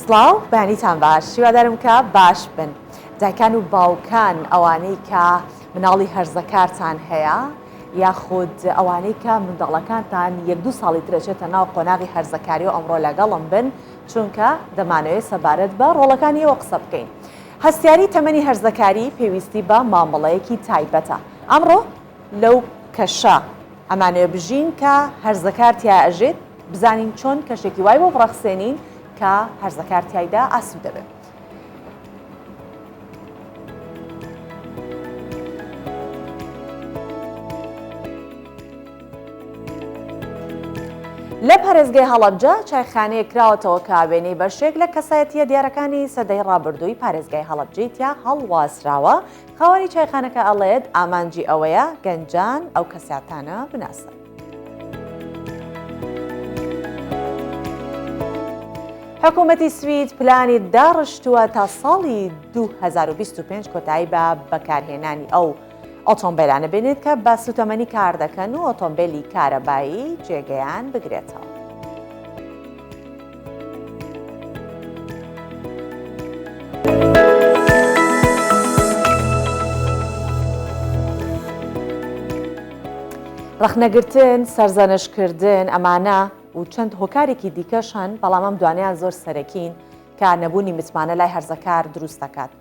سڵاو بەیانیتان باش هیوادارم کە باش بن دایکان و باوکان ئەوانەی کە مناڵی هەرزەکارتان هەیە یاخود ئەوانەی کە منداڵەکانتان 1-2 ساڵی درەچێتە ناو قۆناغی هەرزەکاری و ئەمڕۆ لەگەڵم بن چونکە دەمانەوێت سەبارەت بە ڕۆڵەکانیەوە قسە بکەین. هەستیاری تەمەنی هەرزەکاری پێویستی بە مامەڵەیەکی تایبەتە. ئەمڕۆ لەو کەشە ئەمانەوێ بژین کە هەرزەکار تیا ئەژێت بزانین چۆن کەشێکی وای بۆ بڕەخسێنین کە هەرزەکار تایدا ئاسوود دەبێت. لە پارێزگای هەڵەبجە چایخانەیە کراوەتەوە کابێنەی بەشێک لە کەسایەتیە دیارەکانی سەدەی ڕابردووی پارێزگای هەڵەبجەی تیا هەڵواسراوە. خاوەنی چایخانەکە ئەڵێت ئامانجی ئەوەیە گەنجان ئەو کەساتانە بناسن. حکوومەتی سوید پلانی داڕشتووە تا ساڵی 2025 کۆتایی بە بەکارهێنانی ئەو ئۆتۆمبیلانە بێنێت کە بە سوتەمەنی کار دەکەن و ئۆتۆمبیلی کارەبایی جێگەیان بگرێتەوە. ڕەخنەگرتن، سەرزەنشکردن ئەمانە و چەند هۆکارێکی دیکەشان بەڵام ئەم دوانیان زۆر سەرەکین کە نەبوونی متمانە لای هەرزەکار دروست دەکات.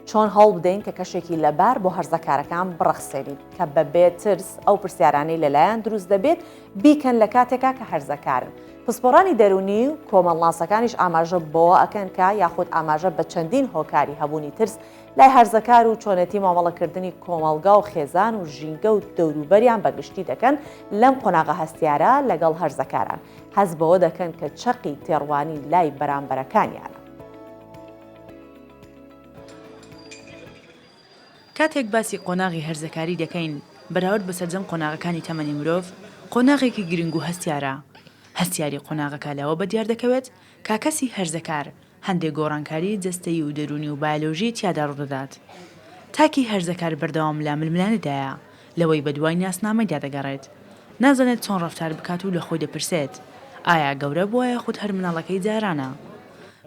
چۆن هەڵ بدەین کە کەشێکی لەبار بۆ هەرزەکارەکان بڕەخسێنین کە بەبێ ترس ئەو پرسیارانەی لەلایەن دروست دەبێت بیکەن لە کاتێکا کە هەرزەکارن. پسپۆڕانی دەرونی و کۆمەڵناسەکانیش ئاماژە بۆ ئەکەن کە یاخود ئاماژە بە چەندین هۆکاری هەبوونی ترس لای هەرزەکار و چۆنەتی مامەڵەکردنی کۆمەڵگا و خێزان و ژینگە و دەوروبەریان بەگشتی دەکەن لەم قۆناغە هەستیارە لەگەڵ هەرزەکاران هەز بەوە دەکەن کە چەقی تێڕوانی لای بەرامبەرەکانیانە. کاتێک باسی قۆناغی هەرزەکاری دەکەین بەراورد بە سەرجەم قۆناغەکانی تەمەنی مرۆڤ قۆناغێکی گرنگ و هەستیارە. هەستیاری قۆناغەکە لەوە بەدیار دەکەوێت کاکەسی هەرزەکار هەندێک گۆڕانکاری جەستەیی و دەرونی و بایۆلۆژی تیادا ڕوودەدات. تاکی هەرزەکار بەردەوام لە ململانەدایە لەوەی بە دوای ناسنامەیدا دەگەڕێت. نازانێت چۆن ڕەفتار بکات و لە خۆی دەپرسێت ئایا گەورە بووایە خودت هەر مناڵەکەی جارانە.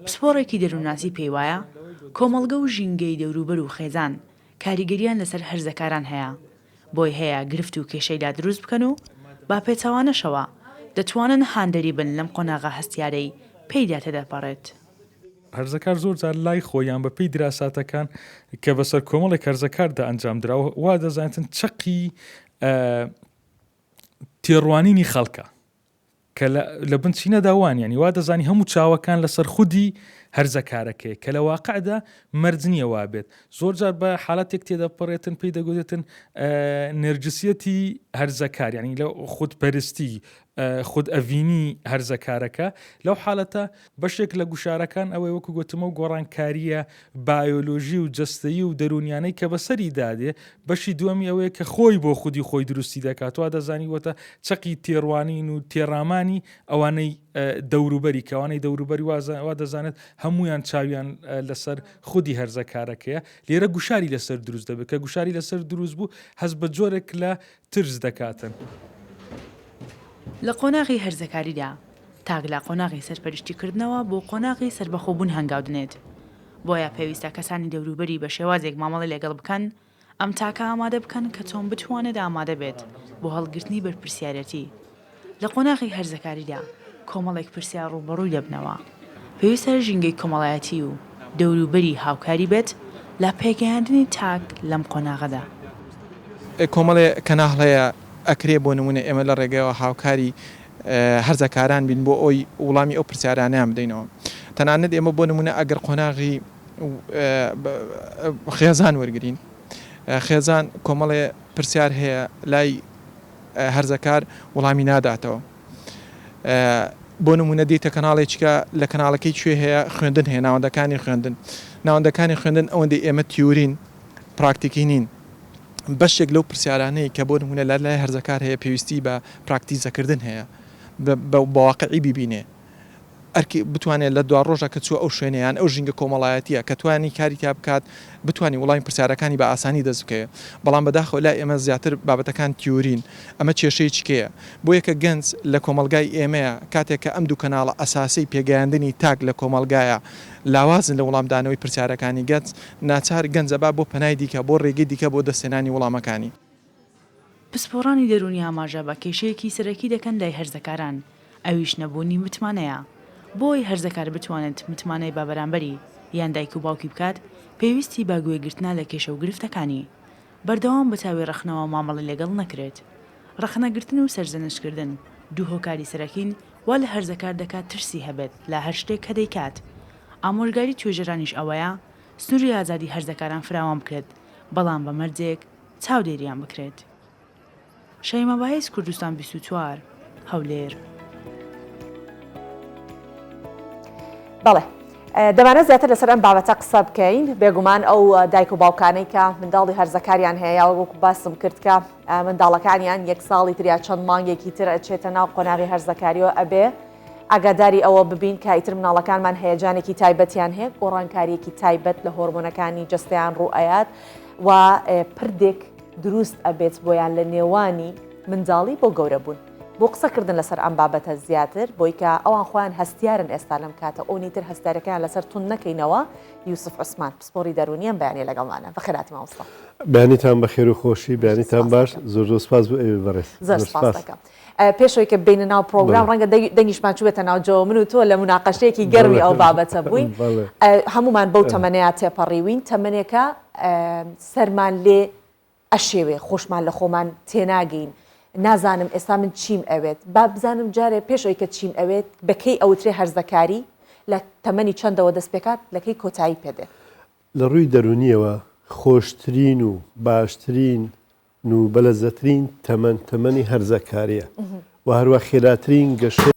پسپۆڕێکی دەروونناسی پێی وایە کۆمەڵگە و ژینگەی دەوروبەر و خێزان کاریگەریان لەسەر هەرزەکاران هەیە بۆی هەیە گرفت و کێشەیدا دروست بکەن و با پێچەوانەشەوە دەتوانن هاندەری بن لەم قۆناغە هەستیارەی پێیدا تێدەپەڕێت. هەرزەکار زۆر جار لای خۆیان بە پێی دراساتەکان کە بەسەر کۆمەڵێک هەرزەکاردا ئەنجام درراوە وا دەزانێتن چەقی تێڕوانینی خەڵکە کە لە بنچینە داوانیانی وا دەزانی هەموو چاوەکان لەسەر خودی هەرزەکارەکەی کە لە واقعدا مەرجنیە وا بێت. زۆر جار بە حاڵەتێک تێدەپەڕێتن پێی دەگوتێتن نێرجسیەتی هەرزەکار ینی لە خودپەرستی خود ئەڤینی هەرزەکارەکە لەو حاڵەتە بەشێک لە گوشارەکان ئەوەی وەکو گوتمە و گۆڕانکاریە بایۆلۆژی و جەستەیی و دەرونیانەی کە بەسەری دادێ. بەشی دووەمی ئەوەیە کە خۆی بۆ خودی خۆی دروستی دەکات وا دەزانی وەتە چەقی تێڕوانین و تێڕامانی ئەوانەی دەوروبەری کەوانەی دەوروبەری وا دەزانێت هەمویان چاویان لەسەر خودی هەرزەکارەکەیە. لێرە گوشاری لەسەر دروست دەبێت کە گوشاری لەسەر دروست بوو هەز بە جۆرێک لە ترس دەکاتن. لە قۆناغی هەرزەکاریدا تاگلا قۆناغی سەرپەرشتیکردنەوە بۆ قۆناغی سربەخۆبوون هەنگاودنێت. بۆیە پێویستە کەسانی دەوروبەری بە شێوازێک مامەڵی لەگەڵ بکەن ئەم تاکە ئامادە بکەن کە چۆن بتوانێت ئامادە بێت بۆ هەڵگرتنی بەرپرسیارەتی. لە قۆناغی هەرزەکاریدا کۆمەڵێک پرسیار ڕوبەڕووی دەبنەوە. پێویستە ژینگەی کۆمەڵایەتی و دەوروبەری هاوکاری بێت لە پێگەیاندنی تاک لەم قۆناغەدا. کۆمەڵێ کەناڵەیە ئەکرێ بۆ نمونە ئێمە لە ڕێگەیەوە هاوکاری هەرزەکاران بین بۆ ئەوی وڵامی ئەو پرسیارانیان بدەینەوە. تەنانەت ئێمە بۆ نمونە ئەگەر قۆناغی خێزان وەرگین خێزان کۆمەڵێ پرسیار هەیە لای هەرزەکار وڵامی ناداتەوە. بۆ نمونە دیتە کەناڵێکە لە کەناڵەکەی کوێ هەیە خوێندن هەیە ناوەندەکانی خوێندن ئەوەندەی ئێمە تیورین پراکتیکی نین. بەشێک لەو پرسیارانەی کە بۆ نمونە لای هەرزەکار هەیە پێویستی بە پراکتیزەکردن هەیە بە واقعی ببینێ ئەرکی بتوانێت لە دو ڕۆژە کە چوە ئەو شوێنیان ئەو ژینگە کۆمەڵایەتیە کە توانی کاری تا بکات بتوانانی وڵامی پرسیارەکانی بە ئاسانی دەست بکەیە بەڵام بەداخەوە لای ئێمە زیاتر بابەتەکان تیورین ئەمە کێشەی چکەیە بۆ یەکە گەنج لە کۆمەلگای ئێمەیە کاتێک کە ئەم دوو کەناڵە ئەساسی پێگەیاندنی تاک لە کۆمەلگایە لاوازن لە وڵامدانەوەی پرسیارەکانی گەنج ناچار گەنجەبا بۆ پەنای دیکە بۆ ڕێگەی دیکە بۆ دەستێنانی وڵامەکانی پسپۆڕانی دەرونی ئاماژە بە کێشەیەکی سەرەکی دەکەن لای هەرزەکاران ئەویش نەبوونی متمانەیە بۆی هەرزەکار بتوانێت متمانەی بابەرامبەری یان دایک و باوکی بکات پێویستی بە گوێگرتنا لە کێشە و گرفتەکانی بەردەوام بە چاوی ڕەخنەوە مامەڵی لەگەڵ نەکرێت ڕەخنەگرتن و سەرزەنشکردن دوو هۆکاری سەرەکین وا لە هەرزەکار دەکات ترسی هەبێت لە هەر شتێک کە دەیکات ئامۆژگاری توێژەرانیش ئەوەیە سنووری ئازادی هەرزەکاران فراوان بکرێت بەڵام بە مەرجێک چاودێریان بکرێت شەیمە بەهێز کوردستان 24 هەولێر بەڵێ دەمانێت زیاتر لەسەر ئەم بابەتە قسە بکەین بێگومان ئەو دایک و باوکانەی کە منداڵی هەرزەکاریان هەیە وەکو باسم کرد کە منداڵەکانیان یەک ساڵی تریا چەند مانگێکی تر ئەچێتە ناو قۆناغی هەرزەکاریەوە ئەبێ ئاگاداری ئەوە ببین کە ئیتر مناڵەکانمان هەیەجانێکی تایبەتیان هەیە گۆڕانکاریەکی تایبەت لە هۆرمۆنەکانی جستیان ڕوئەیات و پردێک دروست ئەبێت بۆیان لە نێوانی منداڵی بۆ گەورە بوون بۆ قسەکردن لەسەر ئەم بابەتە زیاتر بۆی کە ئەوان خۆیان هەستیارن ئێستا لەم کاتە ئەوی تر هەستارەکەیان لەسەر تون نەکەینەوە یوسف عوسمان پسپۆڕی دەرونیان بەیانێ لەگەڵمانە بەخێراتی مامۆستا بەیانیتان بەخێر و خۆشی بەیانیتان باش زۆر سپاس بۆ ئێوە بەڕێز زۆر سپاس دەکەم پێشەوەی کە بینە ناو پرۆگرام ڕەنگە دەنگیشمان چوێتە ناوجەوە من و تۆ لە مناقەشەیەکی گەڕوی ئەو بابەتە بووین هەمومان بەو تەمەنەیە تێپەڕیوین تەمەنێکە سەرمان لێ ئەشێوێ خۆشمان لە خۆمان تێناگەین نازانم ئێستا من چیم ئەوێت با بزانم جارێ پێشەوەی کە چیم ئەوێت بەکەی ئەوترێ هەرزەکاری لە تەمەنی چەندەوە دەست پێکات لەکەی کۆتایی پێدێ لە ڕووی دەرونیەوە خۆشترین و باشترین و بەلەزەترین تەمەنی هەرزەکاریە و هەروە خێراترین گەشە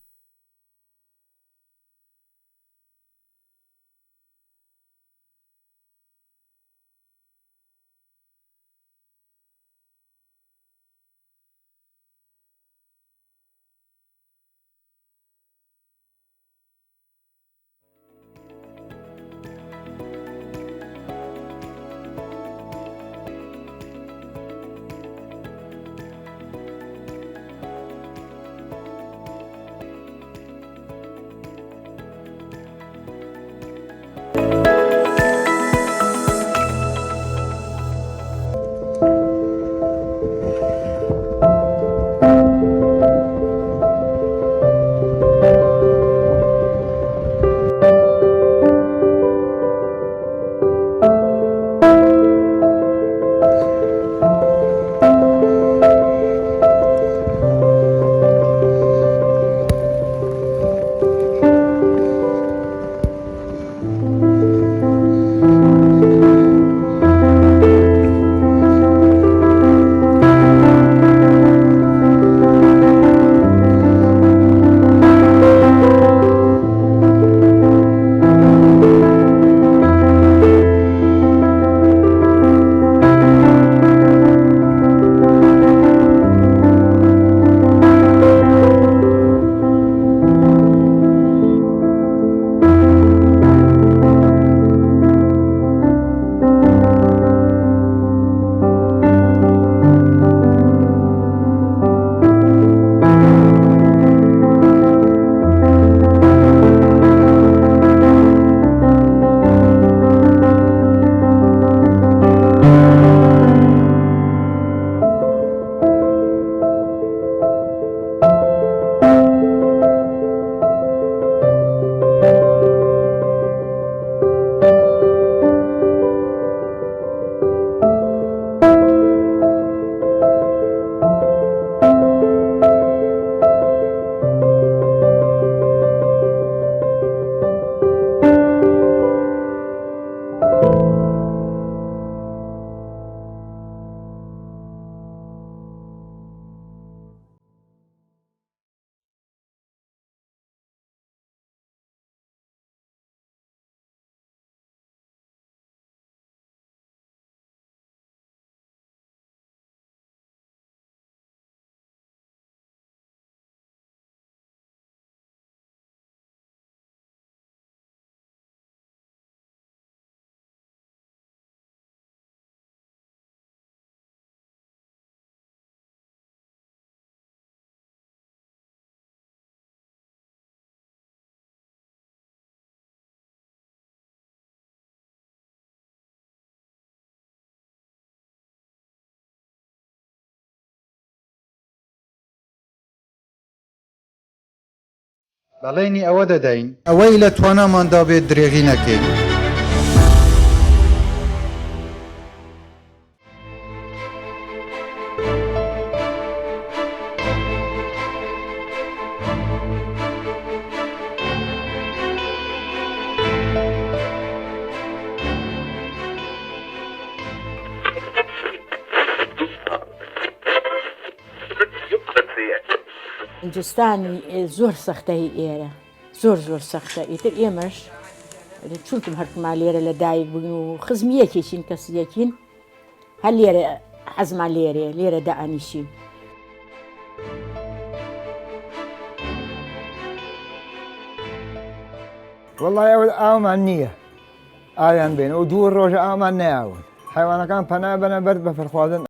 بەڵێنی ئەوە دەدەین ئەوەی لە تواناماندا بێت درێغی نەکەین. هندستانی زۆر سەختەی ئێرە زۆر سەختە ئیتر ئێمەش چونکم هەرکمان لێرە لە دایک بووین و خزمیەکێکین کەسیەکین هەر لێرە حەزمان لێرە دائانیشین. وەڵای ئەوە ئاومان نییە ئاویان بێن و دوو ڕۆژە ئامان نەیاون حیوانەکان پەنا بەنە بەر بە فەرخوازن.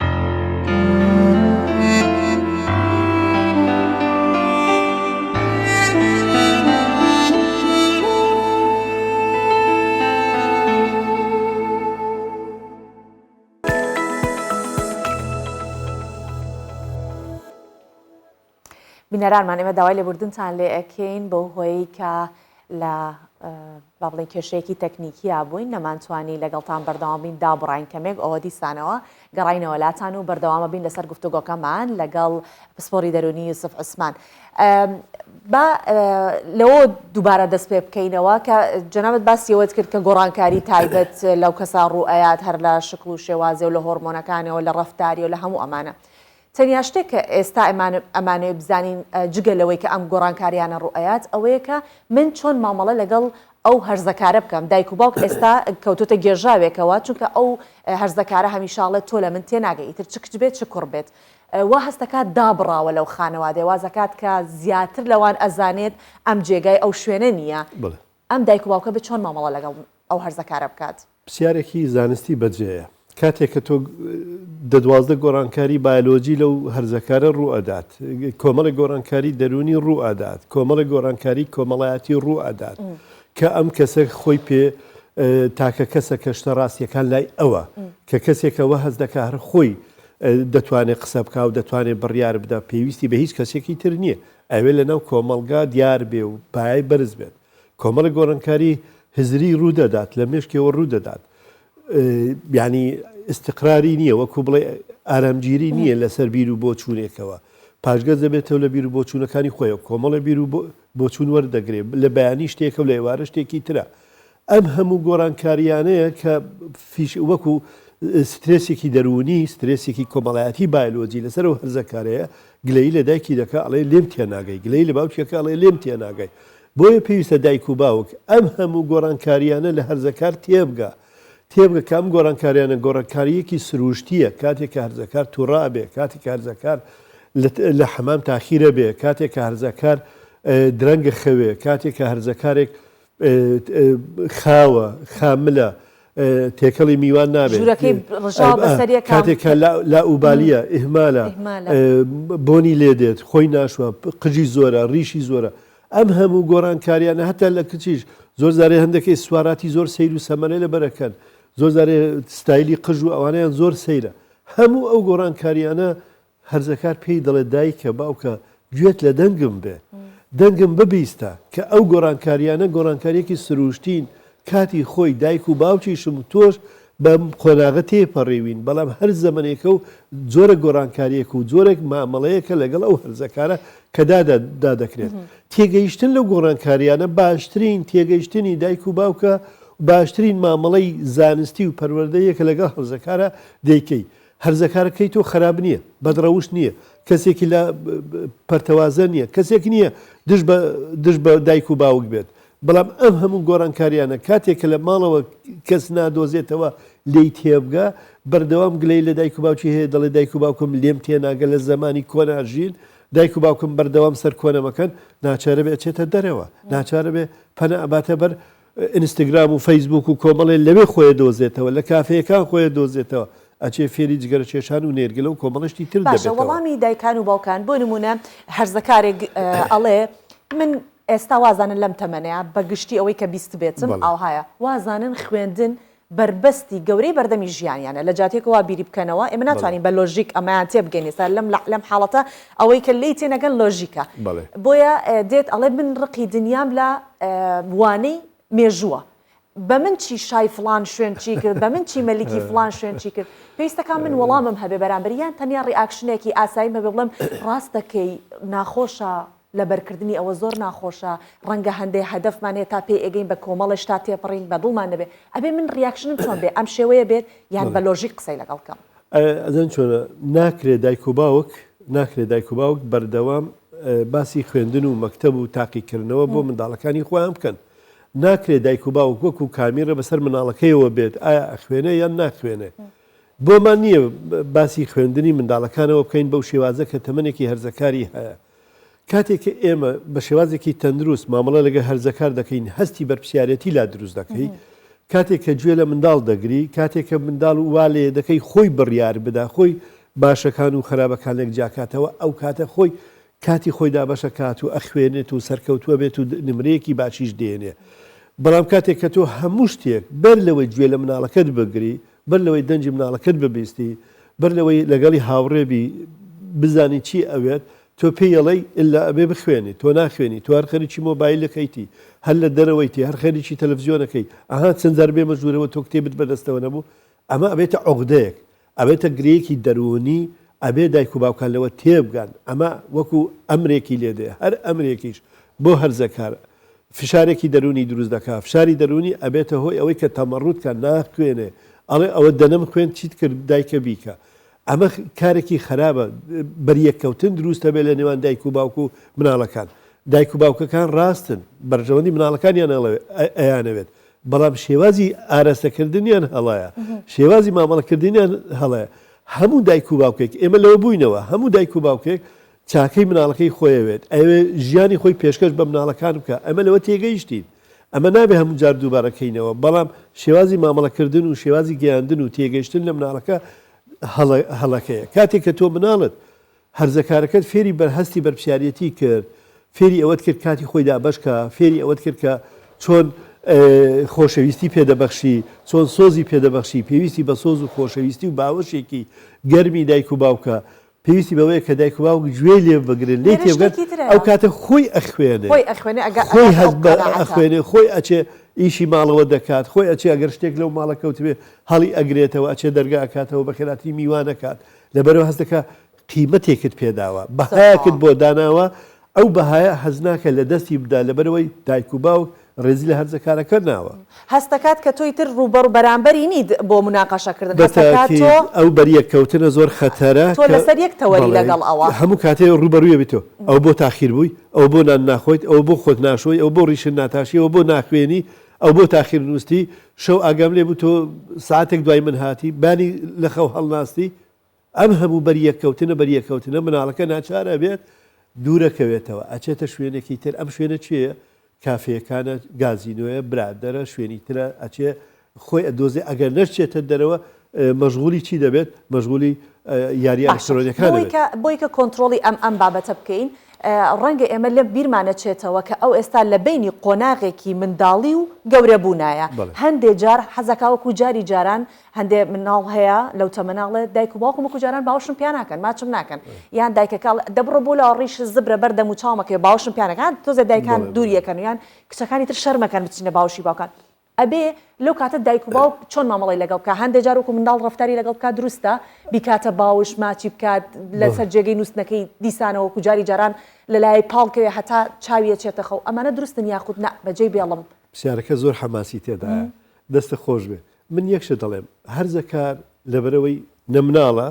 بینەرانمان ئێمە داوای لێبوردنتان لێ ئەکەین بۆ هۆی کە لە با بڵێن کێشەیەکی تەکنیکیە بووین نەمانتوانی لەگەڵتان بەردەوام بین دابڕین کەمێک ئەوە دیسانەوە گەڕینەوە لاتان و بەردەوامە بین لەسەر گفتوگۆکەمان لەگەڵ پسپۆری دەرونی یوسف عوسمان. با لەوە دووبارە دەست پێ بکەینەوە کە جەنابەت باسیەوەت کرد کە گۆڕانکاری تایبەت لەو کەسا ڕوئەیات هەر لە شکل و شێوازێ و لە هۆرمۆنەکانەوە لە ڕەفتاری و لە هەموو ئەمانە. تەنیا شتێک کە ئێستا ئەمانەوێ بزانین جگە لەوەی کە ئەم گۆڕانکاریانە ڕوئەیات ئەوەیە کە من چۆن مامەڵە لەگەڵ ئەو هەرزەکارە بکەم. دایک و باوک ئێستا کەوتۆتە گێژاوێکەوە چونکە ئەو هەرزەکارە هەمیشاڵێت تۆ لە من تێناگەی ئیتر چ کچ بێت چ کوڕ بێت وا هەستەکات دابڕاوە لەو خانەوادێ وازەکات کە زیاتر لەوان ئەزانێت ئەم جێگای ئەو شوێنە نییە. ئەم دایک و باوکە بێت چۆن مامەڵە لەگەڵ ئەو هەرزەکارە بکات. پرسیارێکی زانستی بەجێیە کاتێک کە تۆ دەدوازدە گۆڕانکاری بایۆلۆجی لەو هەرزەکارە ڕوئەدات کۆمەڵی گۆڕانکاری دەرونی ڕوئەدات کۆمەڵی گۆڕانکاری کۆمەڵایەتی ڕوئەدات کە ئەم کەسە خۆی پێ تاکە کەسە کەشتە ڕاستیەکان لای ئەوە کە کەسێکەوە هەز دەکە هەر خۆی دەتوانێت قسە بکە و دەتوانێت بڕیار بدە پێویستی بە هیچ کەسێکی تر نییە ئەوێ لەناو کۆمەڵگا دیار بێ و پایای بەرز بێت. کۆمەڵی گۆڕانکاری هزری ڕوودەدات لە مێشکەوە ڕوودەدات یعنی استقراری نییە وەکو بڵێ ئارامگیری نییە لەسەر بیر و بۆ چوونێکەوە پاشگەز دەبێتەوە لە بیر و بۆچوونەکانی خۆیە کۆمەڵە بیر و بۆچوون وەردەگرێت لە بەیانی شتێکە و لە ئێوارە شتێکی ترە. ئەم هەموو گۆڕانکاریانەیە کە وەکو سترێسێکی دەرونی سترێسێکی کۆمەڵایەتی بایۆلۆجی لەسەر و هەرزەکارەیە گلەیی لە دایکی دەکە ئەڵێ لێم تێناگەی گلەی لە باوکێکە ئەڵێ لێم تێناگەی بۆیە پێویستە دایک و باوک ئەم هەموو گۆڕانکاریانە لە هەرزەکار تێبگە تێبگە ئەم گۆڕانکاریانە گۆڕانکاریەکی سروشتیە کاتێک کە هەرزەکار تووڕابێ کاتێک کە هەرزەکار لە حەمام تاخیرە بێ کاتێک کە هەرزەکار درەنگە خەوێ کاتێک کە هەرزەکارێک خاوە خاملە تێکەڵی میوان نابێت کاتێککە لاوبالیە ئیهمالە بۆنی لێ دێت خۆی ناشوە قژی زۆرە ڕیشی زۆرە ئەم هەموو گۆڕانکاریانە هەتا لە کچیش زۆر زارێ هەندێکی سوارەتی زۆر سیر و سەمەرە لە بەرەکەن زۆر زارێ ستایلی قژ و ئەوانیان زۆر سەیرە هەموو ئەو گۆڕانکاریانە هەرزەکار پێی دەڵێ دایکە باوکە گوێت لە دەنگم بێ دەنگم ببیستە کە ئەو گۆڕانکاریانە گۆڕانکاریەکی سروشتین کاتی خۆی دایک و باوکیشم و تۆش بەم خۆناغە تێپەڕێوین بەڵام هەر زەمانێکە و جۆرە گۆڕانکاریەک و جۆرێک مامەڵەیەکە لەگەڵ ئەو هەرزەکارە کە دادەکرێت تێگەیشتن لە گۆڕانکاریانە باشترین تێگەیشتنی دایک و باوکە باشترین مامەڵەی زانستی و پەروەردەیەکە لەگەڵ هەرزەکارە دەیکەی هەرزەکارەکەی تۆ خراپ نییە بەدڕەوشت نییە کەسێکی لە پەرتەوازە نییە کەسێک نییە دش بە دایک و باوک بێت بەڵام ئەم هەموو گۆڕانکاریانە کاتێککە لە ماڵەوە کەس نادۆزێتەوە لی تێبگە بەردەوام گلەی لە دایک و باوکی هەیە دەڵێ دایک و باوکم لێم تێناگە لە زمانی کۆناژین دایک و باوکم بەردەوام سەر کۆنەمەکەن ناچارە بێ ئەچێتە دەرەوە ناچارە بێ پەنە ئەباتە بەر ئینستاگرام و فەیسبوک و کۆمەڵێ لەوێ خۆیە دۆزێتەوە لە کافەیەکان خۆیە دۆزێتەوە ئەچێ فێری جگەرە کێشان و نێرگەلە و کۆمەڵشتی تر باشە وەڵامی دایکان و باوکان بۆ نمونە هەرزەکارێک ئەڵێ من ئێستا وازانن لەم تەمەنەیە بە گشتی ئەوەی کە بیست بێتم ئاو هەیە وازانن خوێندن بربەستی گەورەی بەردەمی ژیانیانە لە جاتێکەوە بیری بکەنەوە ئێمە ناتوانین بە لۆژیک ئەمایان تێ بگەین ئێستا لەم حاڵەتە ئەوەی کە لی تێنەگەن لۆژیکە بۆیە دێت ئەڵێ من ڕقی دنیام لە وانەی مێژووە بە من چی شای فلان شوێن چی کرد بە من چی مەلیکی فلان شوێن چی کرد پێویستەکان من وەڵامم هەبێ بەرامبەریان تەنیا ڕیاکشنێکی ئاسایی مەبێ بڵێم ڕاست دەکەی ناخۆشە لە بەرکردنی ئەوە زۆر ناخۆشە ڕەنگە هەندێک هەدەفمانێ تا پێ ئێگەین بە کۆمەڵش تا تێپەڕین بە دڵمان نەبێ ئەبێ من ڕیاکشنم چۆن بێ ئەم شێوەیە بێت یان بە لۆژیک قسەی لەگەڵ بکەم ئەزەن چۆنە ناکرێت دایک و باوک بەردەوام باسی خوێندن و مەکتەب و تاقیکردنەوە بۆ منداڵەکانی خۆیان بکەن ناکرێت دایک و باوک وەکو کامیرە بەسەر مناڵەکەیەوە بێت ئایا ئەخوێنێ یان ناخوێنێ بۆمان نییە باسی خوێندنی منداڵەکانەوە بکەین بەو شێوازە کە تەمەنێکی هەرزەکاری هەیە کاتێک ئێمە بە شێوازێکی تەندروست مامەڵە لەگە هەرزەکار دەکەین هەستی بەرپسیارەتی لا دروست دەکەی کاتێک کە گوێ لە منداڵ دەگری کاتێک کە منداڵ وا لێ دەکەی خۆی بڕیار بدا خۆی باشەکان و خراپەکان لێک جاکاتەوە ئەو کاتە خۆی کاتی خۆی دابەشە کات و ئەخوێنێت و سەرکەوتووە بێت و نمرەیەکی باشیش دێنێ بەڵام کاتێک کە تۆ هەموو شتێک بەر لەوەی گوێ لە مناڵەکەت بگری بەر لەوەی دەنجی مناڵەکەت ببیستی بەر لەوەی لەگەڵی هاوڕێبی بزانی چی ئەوێت تۆ پێیەڵی ئللا ئەبێ بخوێنی تۆ ناخوێنی تو هەر خەریکی مۆبایلەکەیتی هەر لە دەرەوەیتی هەر خەریکی تەلەڤیزیۆنەکەی ئەها چەندجار بێ مەژوورەوە تۆ کتێبت بەدەستەوە نەبوو ئەمە ئەبێتە عقدەیەک ئەبێتە گرەیەکی دەرونی ئەبێ دایک و باوکان لەوە تێبگان ئەمە وەکو ئەمرێکی لێدێ هەر ئەمرێکیش بۆ هەرزەکار فشارێکی دەرونی دروست دەکات فشاری دەرونی ئەبێتە هۆی ئەوەی کە تەمەڕوتکە ناخوێنێ ئەڵێ ئەوە دەنەم خوێن چیت کرد دایکە بیکە ئەمە کارێکی خراپە بەریەککەوتن دروستە بێ لە نێوان دایک و باوک و مناڵەکان دایک و باوکەکان ڕاستن بەرژەوەندی مناڵەکانیان ئەیانەوێت بەڵام شێوازی ئاراستەکردنیان هەڵایە شێوازی مامەڵەکردنیان هەڵەیە هەموو دایک و باوکێک ئێمە لەوە بووینەوە هەموو دایک و باوکێک چاکەی مناڵەکەی خۆیەوێت ئەوێ ژیانی خۆی پێشکەش بە مناڵەکان بکە ئەمە لەوە تێگەیشتین ئەمە نابێ هەموو جار دووبارەکەینەوە بەڵام شێوازی مامەڵەکردن و شێوازی گەیاندن و تێگەیشتن لە مناڵەکە هەڵەکەیە کاتێک کە تۆ مناڵت هەرزەکارەکەت فێری بەرهەستی بەرپسیارەتی کرد فێری ئەوەت کرد کاتی خۆی دابەشکە فێری ئەوەت کرد کە چۆن خۆشەویستی پێدەبەخشی چۆن سۆزی پێدەبەخشی پێویستی بە سۆز و خۆشەویستی و باوەشێکی گەرمی دایک و باوکە پێویستی بەوەیە کە دایک و باوک گوێ لێ بگرن لێ تێبگەن ئەو کاتە خۆی ئەخوێنێ خۆی ئەخوێنێ خۆی ئەچێ ئیشی ماڵەوە دەکات خۆی ئەچێ ئەگەر شتێک لەو ماڵەکەوت بێ هەڵی ئەگرێتەوە ئەچێ دەرگا ئەکاتەوە بە خێراتی میوانەکات لەبەرەوە هەست دەکات قیمەتێکت پێداوە بەهایەکت بۆ داناوە ئەو بەهایە حەز ناکە لە دەستی بدا لەبەرەوەی دایک و باوک ڕێزی لە هەرزەکارەکە ناوە هەستەکات کە تۆی تر ڕوبەر و بەرامبەری نیت بۆ مناقەشەکردن ئەو بەریەککەوتنە زۆر خەتەرە تۆ لەسەر یەک تەوەری لەگەڵ ئەوە هەموو کاتێ ڕوبەرویە بیتەوە ئەو بۆ تاخیر بووی ئەو بۆ نان ناخۆیت ئەو بۆ خۆت ناشۆی ئەو بۆ ڕیشن ناتاشی ئەو بۆ ناخوێنی ئەو بۆ تاخیر نووستی شەو ئاگام لێ بوو تۆ ساعتێک دوای من هاتی بانی لە خەو هەڵناستی ئەم هەموو بەریەککەوتنە مناڵەکە ناچارە بێت دوورەکەوێتەوە ئەچێتە شوێنێکی تر ئەم شوێنە چییە؟ کافەکانە گازینۆیە برادەرە شوێنی ترە ئەچێ خۆی ئەدۆزێ ئەگەر نەرچێتە دەرەوە مەشغولی چی دەبێت مەشغولی یاری ئەلکترۆنیەکان بۆی کە کۆنتترۆلی ئەم بابەتە بکەین ڕەنگە ئێمە لە بیرمانە چێتەوە کە ئەو ئێستا لە بینی قۆناغێکی منداڵی و گەورە بوونایە هەندێک جار حەزەکاوەکو جاری جاران هەندێک مناڵ هەیە لەو تەمەناڵێ دایک و باوکم وەکو جاران باوشم پیان ناکەن ماچم ناکەن یان دایکەکە دەبڕۆ بۆ لە ڕیش زبرە بەردەم و چاومەکە باوشم پیانەکان تۆزە دایکان دووریەکەن یان کچەکانی تر شەرمەکەن بچینە باوشی باوکان ئەبێ لەو کاتە دایک و باوک چۆن مامەڵی لەگەڵ بکە هەندێک جار وەکو منداڵ ڕەفتاری لەگەڵ بکات دروستە بیکاتە باوش ماچی بکات لەسەر جێگەی نووستنەکەی دیسانەوە و جاری جاران لەلای پاڵکەوێ هەتا چاویە چێتە خەو ئەمانە دروستن یاخود نە بەجێ بێڵم پرسیارەکە زۆر حەماسی تێدایە دەستە خۆش بێ من یەکشە دەڵێم هەرزەکار لەبەرەوەی نەمناڵە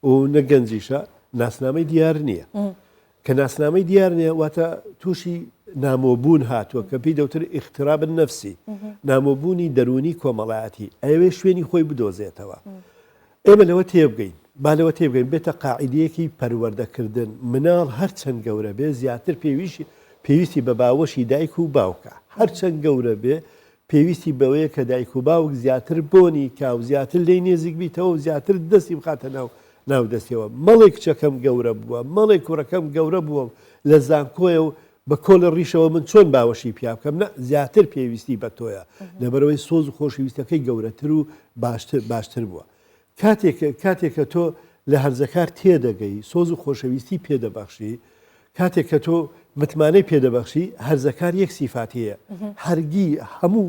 و نەگەنجیشە ناسنامەی دیار نییە کە ناسنامەی دیار نییە واتە تووشی نامۆبوون هاتووە کە پێی دەوتر ئیختراب نەفسی نامۆبوونی دەرونی کۆمەڵایەتی ئەوێ شوێنی خۆی بدۆزێتەوە ئێمە لەوە تێبگەین با لەوە تێبگەین بێتە قاعیدەیەکی پەروەردەکردن مناڵ هەرچەند گەورە بێ زیاتر پێویستی بە باوەشی دایک و باوکە هەرچەند گەورە بێ پێویستی بەوەیە کە دایک و باوک زیاتر بۆنی کاو زیاتر لی نێزیک بیتەوە و زیاتر دەستی بخاتە ناو دەستیەوە مەڵێک کچەکەم گەورە بووە مەڵێک کوڕەکەم گەورە بووە لە زانکۆیە و بە کۆلە ڕیشەوە من چۆن باوەشی پیا بکەم نە زیاتر پێویستی بە تۆیە لەبەرەوەی سۆز و خۆشەویستەکەی گەورەتر و باشتر بووە کاتێک کە تۆ لە هەرزەکار تێدەگەی سۆز و خۆشەویستی پێدەبەخشی کاتێک کە تۆ متمانەی پێدەبەخشی هەرزەکار یەک سیفاتەیە هەرگی هەموو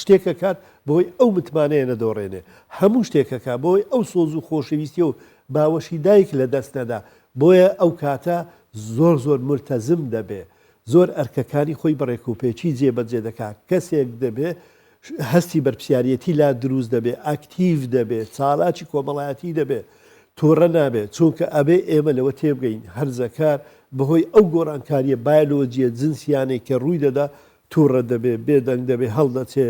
شتێکە کات بۆی ئەو متمانەیە نەدۆڕێنێ هەموو شتێکەکە بۆی ئەو سۆز و خۆشەویستی و باوەشی دایک لە دەست نەدا بۆیە ئەو کاتە زۆر مرتەزم دەبێ زۆر ئەرکەکانی خۆی بەڕێک و پێچی جێبەجێ دەکات کەسێک دەبێ هەستی بەرپسیارەتی لا دروست دەبێ ئاکتیڤ دەبێت چالاکی کۆمەڵایەتی دەبێت تۆڕە نابێت چونکە ئەبێ ئێمە لەوە تێبگەین هەرزەکار بەهۆی ئەو گۆڕانکاریە بایۆلۆجیە جنسیانێک کە ڕووی دەدا تووڕە دەبێ بێدەنگ دەبێ هەڵدەچێ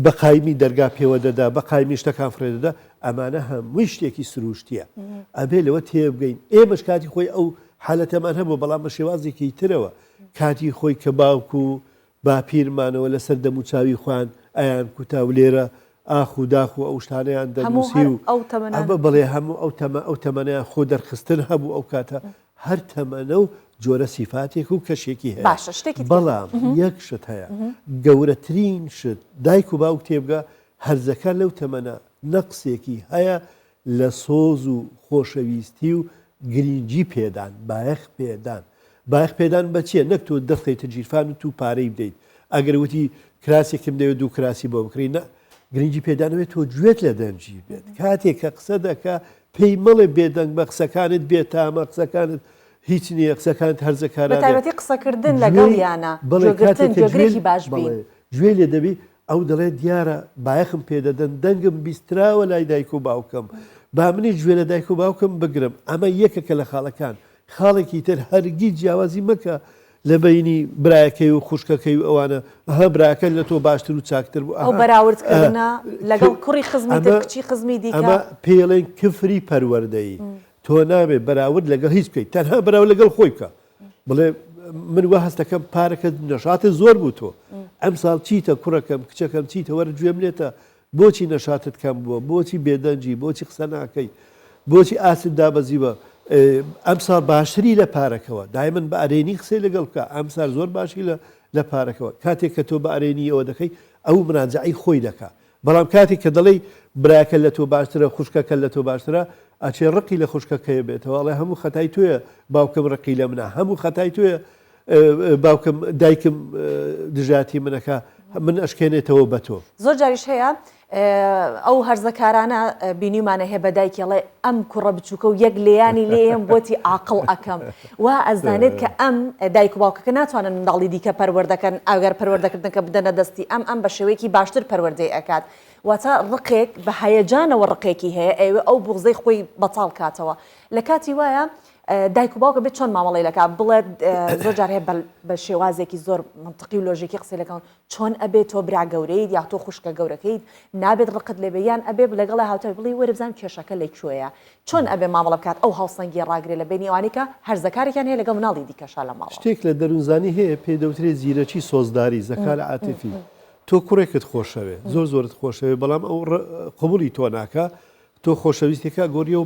بەقایمی دەرگا پێوە دەدا بەقایمی شتەکان فرێدەدا ئەمانە هەمووی شتێکی سروشتیە ئەبێ لەوە تێبگەین ئێمەش کاتی خۆی ئەو حالەتەمان هەبوو بەڵام بە شێوازێکی ترەوە کاتی خۆی کە باوکو و باپیرمانەوە لەسەر دەموچاوی خوان ئەیان کوتا و لێرە ئاخ و داخ و ئەو شتانیان دەنووسی و ئەمە بڵێ هەموو ئەو تەمەنیان خۆ دەرخستن هەبوو ئەو کاتە هەر تەمەنە و جۆرە سیفاتێک و کەشێکی هەیە بەڵام یەک شت هەیە گەورەترین شت دایک و باوک تێبگە هەرزەکان لەو تەمەنە نەقسێکی هەیە لە سۆز و خۆشەویستی و گرنگی پێدان بایەخ پێدان بەچیە نەک تۆ دەستیتە جیرفان و تو پارەی بدەیت ئەگەر وتی کراسێکم دەوێت دوو کراسی بۆ بکڕین گرنگی پێدانەوێت تۆ گوێت لە دەنجی بێت کاتێک کە قسە دەکا پێی مەڵێ بێدەنگ بە قسەکانت بێت تامە قسەکانت هیچ نییە قسەکانت هەرزەکارە تایبەتی قسەکردن لەگەڵ یانە گوێگرێکی باش بین گوێ لێ دەبی ئەو دەڵێ دیارە بایەخم پێدەدەن دەنگم بیستراوە لای دایک و باوکم با منی گوێ لە دایک و باوکم بگرم ئەمە یەکەکە لە خاڵەکان خاڵێکی تر هەرگی جیاوازی مەکە لە بینی برایەکەی و خوشکەکەی و ئەوانە هە براکە لە تۆ باشتر و چاکتر بوو ئەو بەراوردکردە لەگەڵ کوڕی خزمی کچی خزمی دیکە ئەمە پێڵێن کفری پەروەردەیی تۆ نابێت بەراورد لەگەڵ هیچ بکەیت تەنها بەراورد لەگەڵ خۆی بکە بڵێ من وە هەستەکەم پارەکە نەشاتە زۆر بوو تۆ ئەم ساڵ چیتە کوڕەکەم کچەکەم چیتە وەرە گوێم لێتە بۆچی نەشاتت کەم بووە بۆچی بێدەنجی بۆچی قسە ناکەی بۆچی ئاست دابەزیوە ئەم ساڵ باشتری لە پارەکەوە دای من بە ئەرێنی قسەی لەگەڵ بکە ئەم ساڵ زۆر باشی لە پارەکەوە کاتێک کە تۆ بە ئەرێنی ئەوە دەکەی ئەو مناجعی خۆی دەکا بەڵام کاتێک کە دەڵێی براکە لە تۆ باشترە خوشکەکە لە تۆ باشترە ئەچێ ڕقی لە خوشکەکەی بێتەوەڵێ هەموو خەتای توێە باوکم ڕقی لە منە هەموو خەتای توێە باوکم دایکم دژاتی منەکە من ئەشکێنێتەوە بە تۆ زۆر جاریش هەیە ئەو هەرزەکارانە بینیمانە هەیە بە دایکێڵێ ئەم کوڕە بچووکە و یەک لێیانی لێم بۆتی عاقڵ ئەەکەم وا ئەزانێت کە ئەم دایک و باوکەکە ناتوانن منداڵی دیکە پەروەردەکەن ئەگەر پەروەردەکردنکە بدەنە دەستی ئەم بە شێوەیەکی باشتر پەروەردەی ئەکات واتە ڕقێک بە هەیەجانەوە ڕقێکی هەیە ئەوێ ئەو بغزەی خۆی بەتاڵ کاتەوە لە کاتی وایە دایک و باوکە بێت چۆن مامەڵی لەکات بڵێت زۆر جار هەیە بە شێوازێکی زۆر منطقی و لۆژیکی قسەی لەگەڵ چۆن ئەبێت تۆ برا گەورەیت یا تۆ خوشکە گەورەکەیت نابێت ڕقت لێبێ یان ئەبێ لەگەڵی هاوتای بڵی وەرە بزانم کێشەکە لەکوێیە چۆن ئەبێ مامەڵە بکات ئەو هەڵسەنگی ڕاگرێت لە بینی ئەوانەی کە هەرزەکارێکیان هەیە لەگەڵ مناڵی دیکەشا لە ماڵ شتێک لە دەروونزانی هەیە پێ دەوترێت زیرەکی سۆزداری زەکار عاتفی تۆ کوڕێکت خۆشەوێ زۆرت خۆشەوێ بەڵام ئەو قبولی تۆ ناکە تۆ خۆشەویستێکە گۆریە و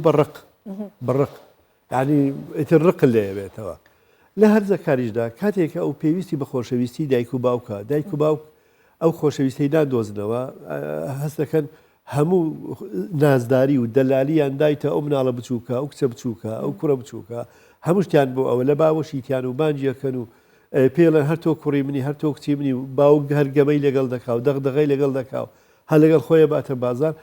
بەڕق یعنی ئیتر ڕق لێبێتەوە لە هەرزەکاریشدا کاتێکە ئەو پێویستی بە خۆشەویستی دایک و باوکە دایک و باوک ئەو خۆشەویستی نادۆزنەوە هەست دەکەن هەموو نازداری و دەلالیان دایتە ئەو مناڵە بچووکە ئەو کچە بچووکە ئەو کوڕە بچووکە هەموو شتیان بۆ ئەوە لە باوەشیتیان و بانجیەکەن و پێڵەن هەر تۆ کوڕی منی هەر تۆ کچی منی و باوک هەرگەمەی لەگەڵ دەکا و دەغدغەی لەگەڵ دەکا و هەر لەگەڵ خۆیە باتە بازار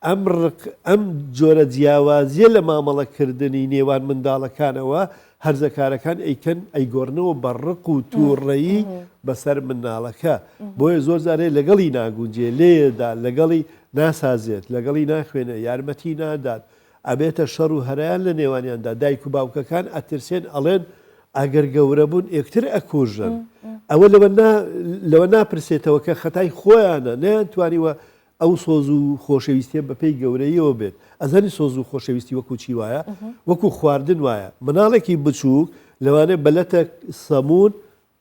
ئەم جۆرە جیاوازیە لە مامەڵەکردنی نێوان منداڵەکانەوە هەرزەکارەکان ئەیکەن ئەیگۆڕنەوە بە ڕق و تووڕەیی بەسەر مناڵەکە بۆیە زۆر زارێ لەگەڵی ناگونجێ لێدا لەگەڵی ناسازێت لەگەڵی ناخوێنە یارمەتی نادات ئەبێتە شەڕ و هەرایان لە نێوانیاندا دایک و باوکەکان ئەترسێن ئەڵێن ئەگەر گەورە بوون یەکتر ئەکوژن ئەوە لەوە ناپرسێتەوە کە خەتای خۆیانە نەیانتوانیوە ئەو سۆز و خۆشەویستیە بەپێی گەورەیەوە بێت ئەزانی سۆز و خۆشەویستی وەکو چی وایە وەکو خواردن وایە مناڵێکی بچووک لەوانێ بەلەتە سەمون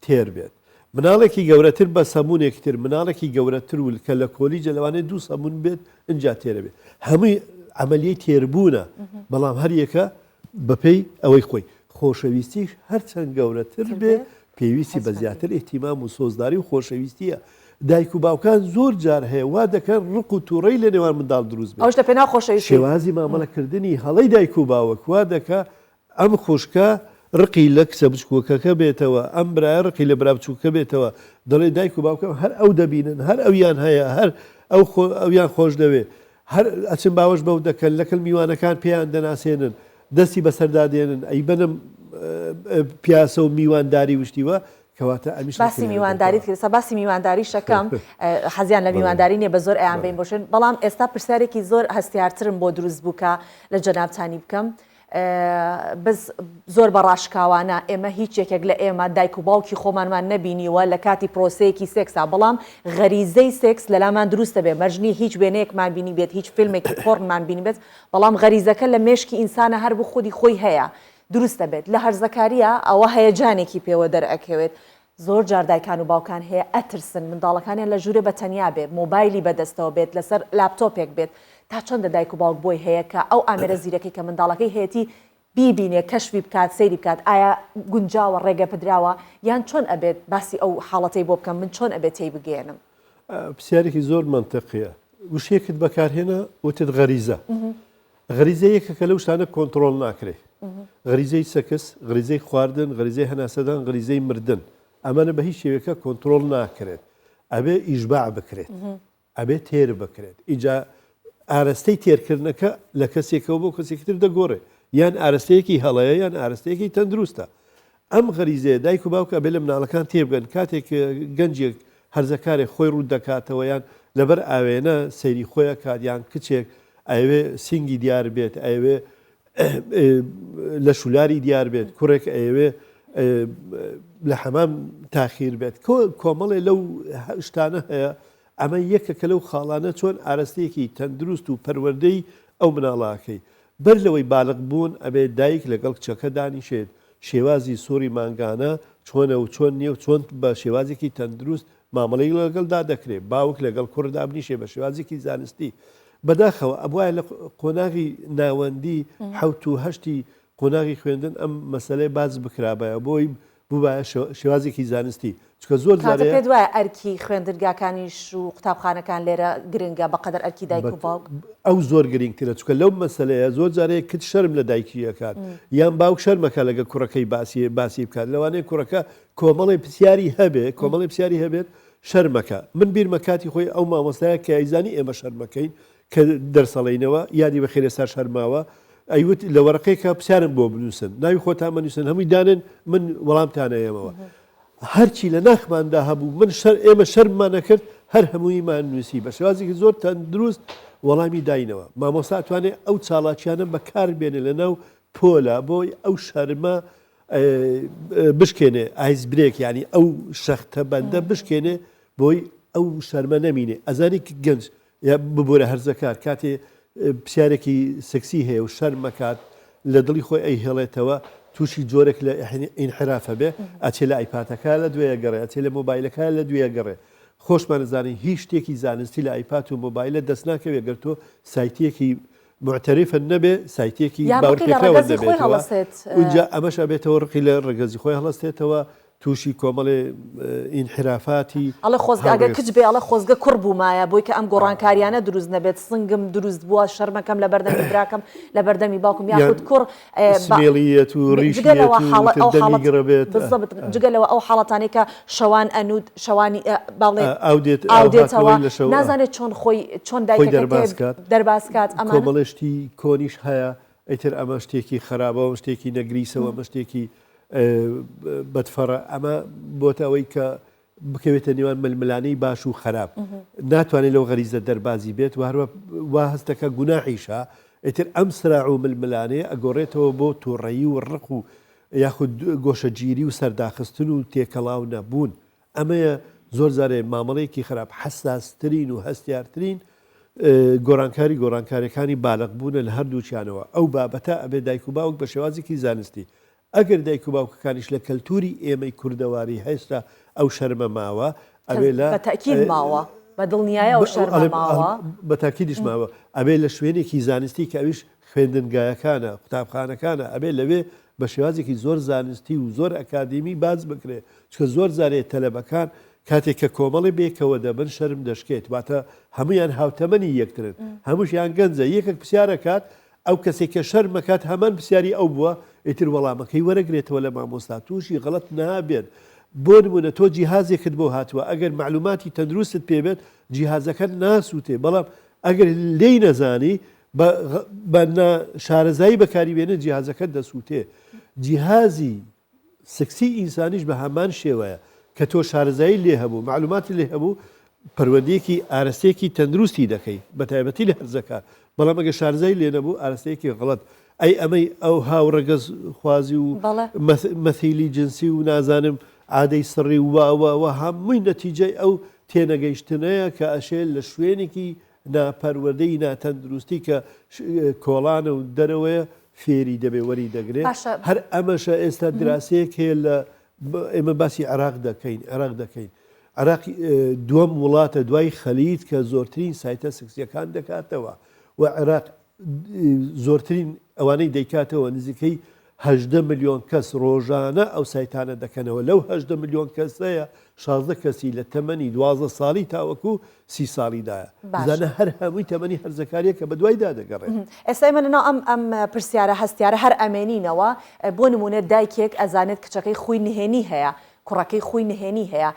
تێر بێت مناڵێکی گەورەتر بە سەمونێکی تر مناڵێکی گەورەتر و کە لە کۆلیجە لەوانێت دوو سەمون بێت اینجا تێرە بێت هەمووی ئەمەلیەی تێربوونە بەڵام هەر یەکە بەپێی ئەوەی خۆی خۆشەویستیش هەرچەند گەورەتر بێ پێویستی بە زیاتر ئێحتیمام و سۆزداری و خۆشەویستیە. دایک و باوکان زۆر جار هەیە وا دەکەن ڕق و تووڕەی لە نێوان منداڵ دروست بێت. ئەوش لە پێنا خۆشەویستی شێوازی مامەڵەکردنی هەڵەی دایک و باوک وا دەکە ئەم خوشکە ڕقی لە کچە بچکۆکەکە بێتەوە، ئەم برایە ڕقی لە برا بچووکە بێتەوە. دەڵێ دایک و باوکە هەر ئەو دەبینن، هەر ئەویان هەیە، هەر ئەویان خۆش دەوێ، هەر ئەچن باوەش بەو دەکەن لەکەل میوانەکان پێیان دەناسێنن، دەستی بەسەردادێنن، ئەی بنم پیاسە و میوانداری وشتیوە کەواتە ئەمیش باسی میوانداریت کرد. باسی میوانداری شەکەم حەزیان لە میوانداری نیە بە زۆر ئەیان بین بۆشن، بەڵام ئێستا پرسیارێکی زۆر هەستیارترم بۆ دروست بووکە لە جەنابتانی بکەم. بەس زۆر بەڕاشکاوانە ئێمە هیچ یەکێک لە ئێمە دایک و باوکی خۆمانمان نەبینیوە لە کاتی پرۆسەیەکی سێکسا، بەڵام غەریزەی سێکس لەلامان دروستە بێت، مەرجنی هیچ وێنەیەکمان بینی بێت، هیچ فیلمێکی پۆڕنمان بینی بێت، بەڵام غەریزەکە لە مێشکی ئینسانە هەر بۆ خودی خۆی هەیە، دروستە بێت. لە هەرزەکاریە ئەوە هەیەجانێکی پێوە دەرئەکەوێت. زۆر جار دایکان و باوکان هەیە ئەترسن منداڵەکانیان لە ژوورێ بەتەنیا بێت، مۆبایلی بەدەستەوە بێت، لەسەر لاپتۆپێک بێت، تا چەندە دایک و باوک بۆی هەیە کە ئەو ئامێرە زیرەکەی کە منداڵەکەی هەیەی بیبینێ، کەشفی بکات، سەیری بکات، ئایا گونجاوە ڕێگە پدراوە یان چۆن ئەبێت باسی ئەو حاڵەتەی بۆ بکەم، من چۆن ئەبێت تێی بگەێنم. پرسیارێکی زۆر منطقیە. وشەیەکت بەکارهێنا وتت غەریزە. غەریزە یەکەکە لەو شتانە کۆنتڕۆڵ ناکرێت. غەریزەی سەکس، غەریزەی خواردن، غەریزەی هەناسەدان، غەریزەی مردن، ئەمانە بە هیچ شێوەیەکە کۆنتڕۆڵ ناکرێت. ئەبێ ئیشباع بکرێت، ئەبێ تێر بکرێت. ئیجا ئاراستەی تێرکردنەکە لە کەسێکەوە بۆ کەسێکتر دەگۆڕێت، یان ئاراستەیەکی هەڵەیە یان ئاراستەیەکی تەندروستە. ئەم غەریزەیە دایک و باوکە بێ لە مناڵەکان تێبگەن کاتێک گەنجێک هەرزەکارێک خۆی ڕوود دەکاتەوە یان لەبەر ئاوێنە سەیری خۆیە کات یان کچێک ئەوێ سینگی دیار بێت، ئەوێ لە شولاری دیار بێت، کوڕێک ئەوێ لە حەمام تاخیر بێت. کۆمەڵێ لەو شتانە هەیە. ئەمە یەکەکە لەو خاڵانە چۆن ئاراستەیەکی تەندروست و پەروەردەی ئەو مناڵاکەی بەر لەوەی باڵق بوون ئەبێ دایک لەگەڵ کچەکە دانیشێت، شێوازی سۆری مانگانە چۆنە و چۆن نییە و چۆن بە شێوازێکی تەندروست مامەڵەی لەگەڵدا دەکرێت، باوک لەگەڵ کوڕدا بنیشێ بە شێوازێکی زانستی. بەداخەوە ئەبواە لە قۆناغی ناوەندی حوت و هەشتی قۆناغی خوێندن ئەم مەسەلەی باز بکرابایە بۆی بووبایە شێوازێکی زانستی. چکە زۆر پێ دوایە ئەرکی خوێندرگاکانیش و قوتابخانەکان لێرە گرنگە بەقەدەر ئەرکی دایک و باوک ئەو زۆر گرنگترە، چکە لەو مەسەلەیە زۆر جارەیە کت شەرم لە دایکیەکان یان باوک شەرمەکە لەگە کوڕەکەی باسی بکات، لەوانەیە کوڕەکە کۆمەڵی پرسیاری هەبێت، کۆمەڵی پرسیاری هەبێت شەرمەکە. من بیرمە کاتی خۆی ئەو مامۆستایە کە ئەیزانی ئێمە شەرمەکەین کە دەرسەڵینەوە یادی بەخێرە سەر شەرماوە، ئەیوت لە وەرەقەیەکە پرسیارم بۆ بنووسن، ناوی خۆتان بنووسن، هەمووی دانن من وەڵامتانەیەمەوە. هەرچی لە ناخماندا هەبوو من ئێمە شەرممان نەکرد، هەر هەموویمان نووسی بە شێوازێکی زۆر تەندروست وەڵامی داینەوە. مامۆستا ئەتوانێت ئەو چاڵاکیانە بەکار بێنێ لەناو پۆلە بۆی ئەو شەرمە بشکێنێ، ئایسبرێک ینی ئەو شەختە بەندە بشکێنێ بۆی ئەو شەرمە نەمینێ. ئەزانی گەنج یا ببوورە هەرزەکار کاتێ پرسیارێکی سەکسی هەیە و شەرمەکات لە دڵی خۆی ئەی هێڵێتەوە تووشی جۆرێک لە ئینحرافە بێ، ئەچێ لە ئایپاتەکە لە دوێە گەڕێ، ئەچێ لە مۆبایلەکە لە دوێ گەڕێ. خۆشمان نزانین هیچ شتێکی زانستی لە ئایپات و مۆبایلە دەست ناکەوێت گەرتۆ سایتێکی معتەریفە نەبێ، سایتێکی باوەڕپێکراوە دەبێتەوە. اونجا ئەمەش ئەبێتەوە ڕقی لە ڕێگەزی خۆی هەڵەستێتەوە، تووشی کۆمەڵێ ئینحرافاتی ئەڵە خۆزگاگە کچ بێ، ئەڵە خۆزگە کوڕ بوومایە بۆی کە ئەم گۆڕانکاریانە دروست نەبێت، سنگم دروست بووە، شەرمەکەم لە بەردەمی براکەم لە بەردەمی باوکم یاخود کوڕ سمێڵیەت و ڕیشگرەبێت. جگەلەوە ئەو حاڵەتانی کە شەوان ئەنود شەوانی باڵێ ئاودێتەوە نازانێت چۆن خۆی چۆن دایکەکە دەرباسکات. ئەمە کۆمەڵشتی کۆنیش هەیە، ئەیتر ئەمە شتێکی خراپەوە، شتێکی نەگریسەوە، مە شتێکی بەدفەڕە. ئەمە بۆتە ئەوەی کە بکەوێتە نێوان ململانەی باش و خراپ، ناتوانێت لەو غەریزە دەربازی بێت و هەروە وا هەستەکە گوناحیشە. ئیتر ئەم سراع و ململانەیە ئەگۆڕێتەوە بۆ تووڕەیی و ڕق و یاخود گۆشەگیری و سەرداخستن و تێکەڵاو نەبوون. ئەمەیە زۆر جارێ مامەڵەیەکی خراپ حەساسترین و هەستیارترین گۆڕانکاریەکانی باڵغ بوونە لە هەردووچیانەوە. ئەو بابەتە ئەبێ دایک و باوک بە شێوازێکی زانستی ئەگەر دایک و باوکەکانیش لە کەلتوری ئێمەی کوردەواری هێستا ئەو شەرمە ماوە ئەبێ لە بەتاکید ماوە بە دڵنیایە ئەو شەرمە ماوە بەتاکیدیش ماوە ئەبێ لە شوێنێکی زانستی کە ئەویش خوێندنگایەکانە قوتابخانەکانە ئەبێ لەوێ بە شێوازێکی زۆر زانستی و زۆر ئەکادمی باز بکرێت چکە زۆر زارێت تەلەبەکان کاتێک کە کۆمەڵی بێکەوە دەبن شەرم دەشکێت واتە هەمویان هاوتەمەنی یەکترن هەمووشیان گەنجە یەکێک پرسیارەکات ئەو کەسێک کە شەرمەکات هەمان پرسیاری ئەو بووە ئیتر وەڵامەکەی وەرەگرێتەوە لە مامۆستا تووشی غەڵەت نابێت بۆ نمونە تۆ جیهازێکت بۆ هاتووە ئەگەر معلوماتی تەندروستت پێبێت جیهازەکە ناسووتێ بەڵام ئەگەر لێی نەزانی بە شارەزایی بەکاری بێنە جیهازەکە دەسووتێ جیهازی سکسی ئینسانیش بە هەمان شێوەیە کە تۆ شارەزایی لێ هەبوو معلوماتی لێ هەبوو پەروەردەیەکی ئارەستەیەکی تەندروستی دەکەی بە تایبەتی لە هەرزەکە بەڵام ئەگە شارەزایی لێ نەبوو ئارەستەیەکی غەڵەت ئەی ئەمەی ئەو هاوڕەگەز خوازی و مەثیلی جنسی و نازانم عادەی سڕی وواوە هەمووی نەتیجەی ئەو تێنەگەیشتنەیە کە ئەشێ لە شوێنێکی ناپەروەردەی ناتەندروستی کە کۆڵانە و دەرەوەیە فێری دەبێ وەری دەگرێت هەر ئەمەشە ئێستا دراسەیەک هەیە لە ئێمە باسی عراق دەکەین عراق دووەم وڵاتە دوای خەلیج کە زۆرترین سایتە سکسیەکان دەکاتەوە و عراق زۆرترین ئەوانەی دەیکاتەوە نزیکەی 18 ملیۆن کەس ڕۆژانە ئەو سایتانە دەکەنەوە لەو 18 ملیۆن کەسەیە 16 کەسی لە تەمەنی 12 ساڵی تاوەکو 30 ساڵیدایە زانە هەر هەمووی تەمەنی هەرزەکاریە کە بە دوایدا دەگەڕێت ئێستا منەوە ئەم پرسیارە هەستیارە هەر ئەمێنینەوە بۆ نمونە دایکێک ئەزانێت کچەکەی خۆی نهێنی هەیە کوڕەکەی خۆی نهێنی هەیە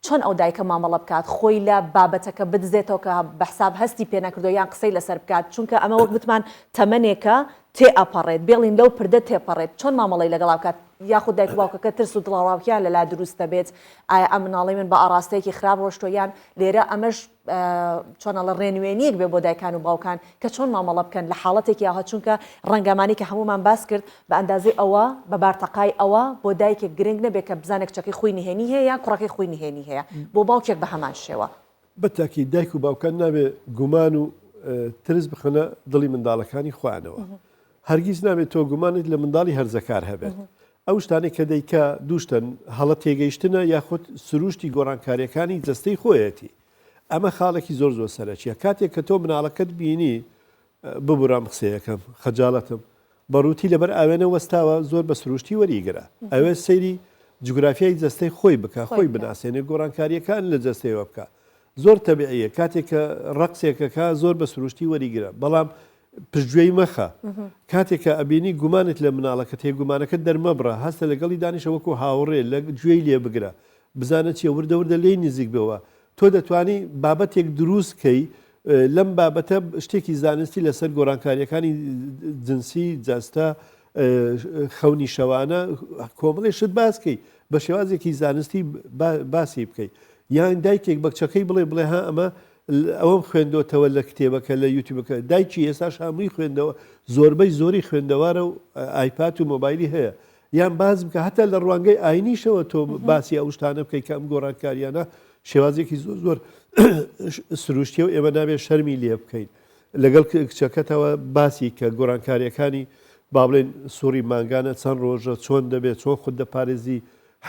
چۆن ئەو دایکە مامەڵە بکات خۆی لە بابەتەکە بدزێتەوە کە بەحساب هەستی پێ نەکردو یان قسەی لەسەر بکات چونکە ئەمە وەک بتمان تەمەنێکە تێ ئەپەڕێت بێڵین لەو پردە تێپەڕێت چۆن مامەڵی لەگەڵا بکات یاخود دایک باوکەکە ترس و دڵاڕاوکیان لەلا دروستە بێت ئایا ئەم مناڵی من بە ئاراستەیەکی خراپ ڕۆشتۆیان لێرە ئەمەش چۆنە لە ڕێنوێنیەک بێ بۆ دایکان و باوکان کە چۆن مامەڵە بکەن لە حاڵەتێکی یاها چونکە ڕەنگەمانی کە هەمومان باس کرد بە ئەندازەی ئەوە بە بارتەقای ئەوە بۆ دایکێک گرنگ نەبێت کە بزانێک کچەکەی خۆی نهێنی هەیە یا کوڕەکەی خۆی نهێنی هەیە بۆ باوکێک بە هەمان شێوە بەتاکی دایک و باوکان نابێ گومان و ترس بخەنە دڵی منداڵەکانی خوانەوە هەرگیز نابێت تۆ گومانت لە منداڵی هەرزەکار هەبێت ئەو شتانێک کە دەیکا دووشتن هەڵە تێگەیشتنە یاخود سروشتی گۆڕانکاریەکانی جەستەی خۆیەتی ئەمە خاڵێکی زۆر زۆر سەرەکیە کاتێک کە تۆ مناڵەکەت بینی ببوورام قسەیەکەم خەجاڵەتم بەڕووتی لەبەر ئاوێنە وەستاوە زۆر بە سروشتی وەریگرە ئەوێ سەیری جوگرافیای جەستەی خۆی بکە خۆی بناسێنێ گۆڕانکاریەکان لە جەستەیەوە بکە زۆر تەبیعیە کاتێک کە ڕقسێکەکە زۆر بە سروشتی وەریگرە بەڵام پشتگوێی مەخە کاتێککە ئەبینی گومانت لە مناڵەکە تێ گومانەکە دەرمەبڕە هەستە لەگەڵی دانیشە وەکو هاوڕێ لە گوێی لێ بگرە بزانە چیە وردەوردە لێی نزیک بەوە تۆ دەتوانی بابەتێک دروستکەی لەم بابەتە شتێکی زانستی لەسەر گۆڕانکاریەکانی جنسی جاستە خەونی شەوانە کۆمەڵی شت باسکەی بە شێوازێکی زانستی باسی بکەیت یان دایکێک بە کچەکەی بڵێ ها ئەمە ئەوەم خوێندەوە لە کتێبەکە لە یوتیوبەکە دایکی ئێستاش هەمووی خوێندەوە زۆربەی زۆری خوێندەوارە و ئایپات و مۆبایلی هەیە یان باز بکە هەتا لە ڕوانگەی ئاینیشەوە تۆ باسی ئەو شتانە بکەی کە ئەم گۆڕانکاریانە شێوازێکی زۆر زۆر سروشتیە و ئێمە نابێت شەرمی لێ بکەین لەگەڵ کچەکەتەوە باسی کە گۆڕانکاریەکانی با بڵێن سووری مانگانە چەند ڕۆژە چۆن دەبێت چۆن خود دەپارێزی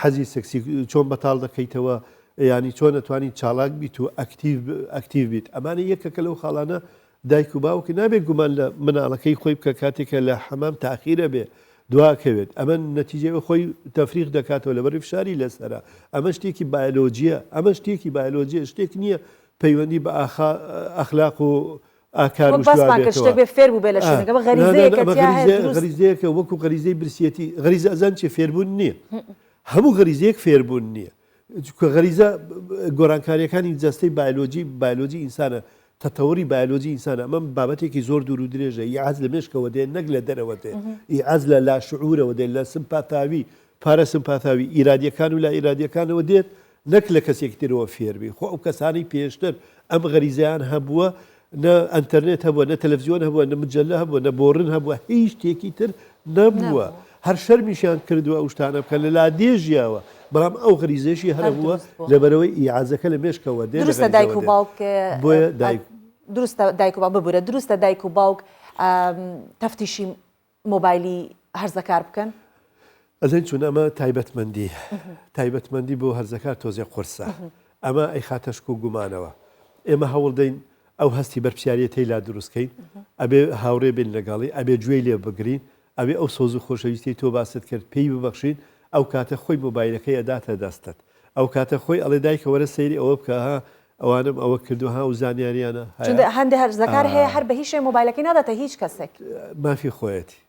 حەزی سەکسی چۆن بەتاڵ دەکەیتەوە ینی چۆن نتوانین چالاک بیت و ئەکتیو بیت ئەمانە یەکەکە لەو خاڵانە دایک و باوکە نابێت گومان لە مناڵەکەی خۆی بکە کاتێکە لە حەمام تاخیرە بێ دواکەوێت ئەمە نەتیجەوە خۆی تەفریق دەکاتەوە لەبەر فشاری لەسەرە ئەمە شتێکی بایۆلۆجیە ئەمە شتێکی بایۆلۆجیە شتێک نییە پەیوەندی بە ئەخلاق و ئاکار غەریزەیەکە وەکو غەریزەی برسیەتی غەریزە ئەزان چێ فێربوون نییە هەموو غەریزەیەک فێربوون نییە غەریزە گۆڕانکاریەکانی جەستەی بایۆلۆجی ئینسانە تەتەوەری بایۆلۆجی ئینسانە ئەمە بابەتێکی زۆر دوور و درێژە ئیعاز لە مێشکەوە دێن نەک لە دەرەوە دێ ئیعاز لە لاشعورەوە دێن لە سمپاتاوی پارە سمپاتاوی ئیرادیەکان و لا ئیرادیەکانەوە دێت نەک لە کەسێک ترەوە فێربی خۆ ئەو کەسانی پێشتر ئەم غەریزەیان هەبووە نە ئەنتەرنێت هەبووە نە تەلەڤیزیۆن هەبووە نە مجەلە هەبووە نە بۆڕن هەبووە هیچ شتێکی تر نەبووە هەر شەرمیشیان کردووە ئەو شتانە بکە لە لادێژیاوە بەڵام ئەو غەریزەشی هەر بووە لەبەرەوەی ئیعازەکە لە مێشکەوە دێ دروستە دایک و باوک بۆیە دایک دروستە دایک و باوک ببوورە دروستە دایک و باوک تەفتیشی مۆبایلی هەرزەکار بکەن ئەزین چون ئەمە تایبەتمەندی بۆ هەرزەکار تۆزێ قورسە ئەمە ئەی خاتەشک و گومانەوە ئێمە هەوڵ دەین ئەو هەستی بەرپسیاریە تێیلا دروستکەین ئەبێ هاوڕێ بین لەگەڵی ئەبێ گوێی لێ بگرین ئەوێ ئەو سۆز و خۆشەویستی تۆ باست کرد پێی ببەخشین ئەو کاتە خۆی مۆبایلەکەی ئەداتە دەستت ئەو کاتە خۆی ئەڵێ دایکە وەرە سەیری ئەوە بکە ها ئەوانم ئەوە کردوها و زانیاریانە هەندێک هەرزەکار هەیە هەر بە هیچ شێ مۆبایلەکەی ناداتە هیچ کەسێک مافی خۆیەتی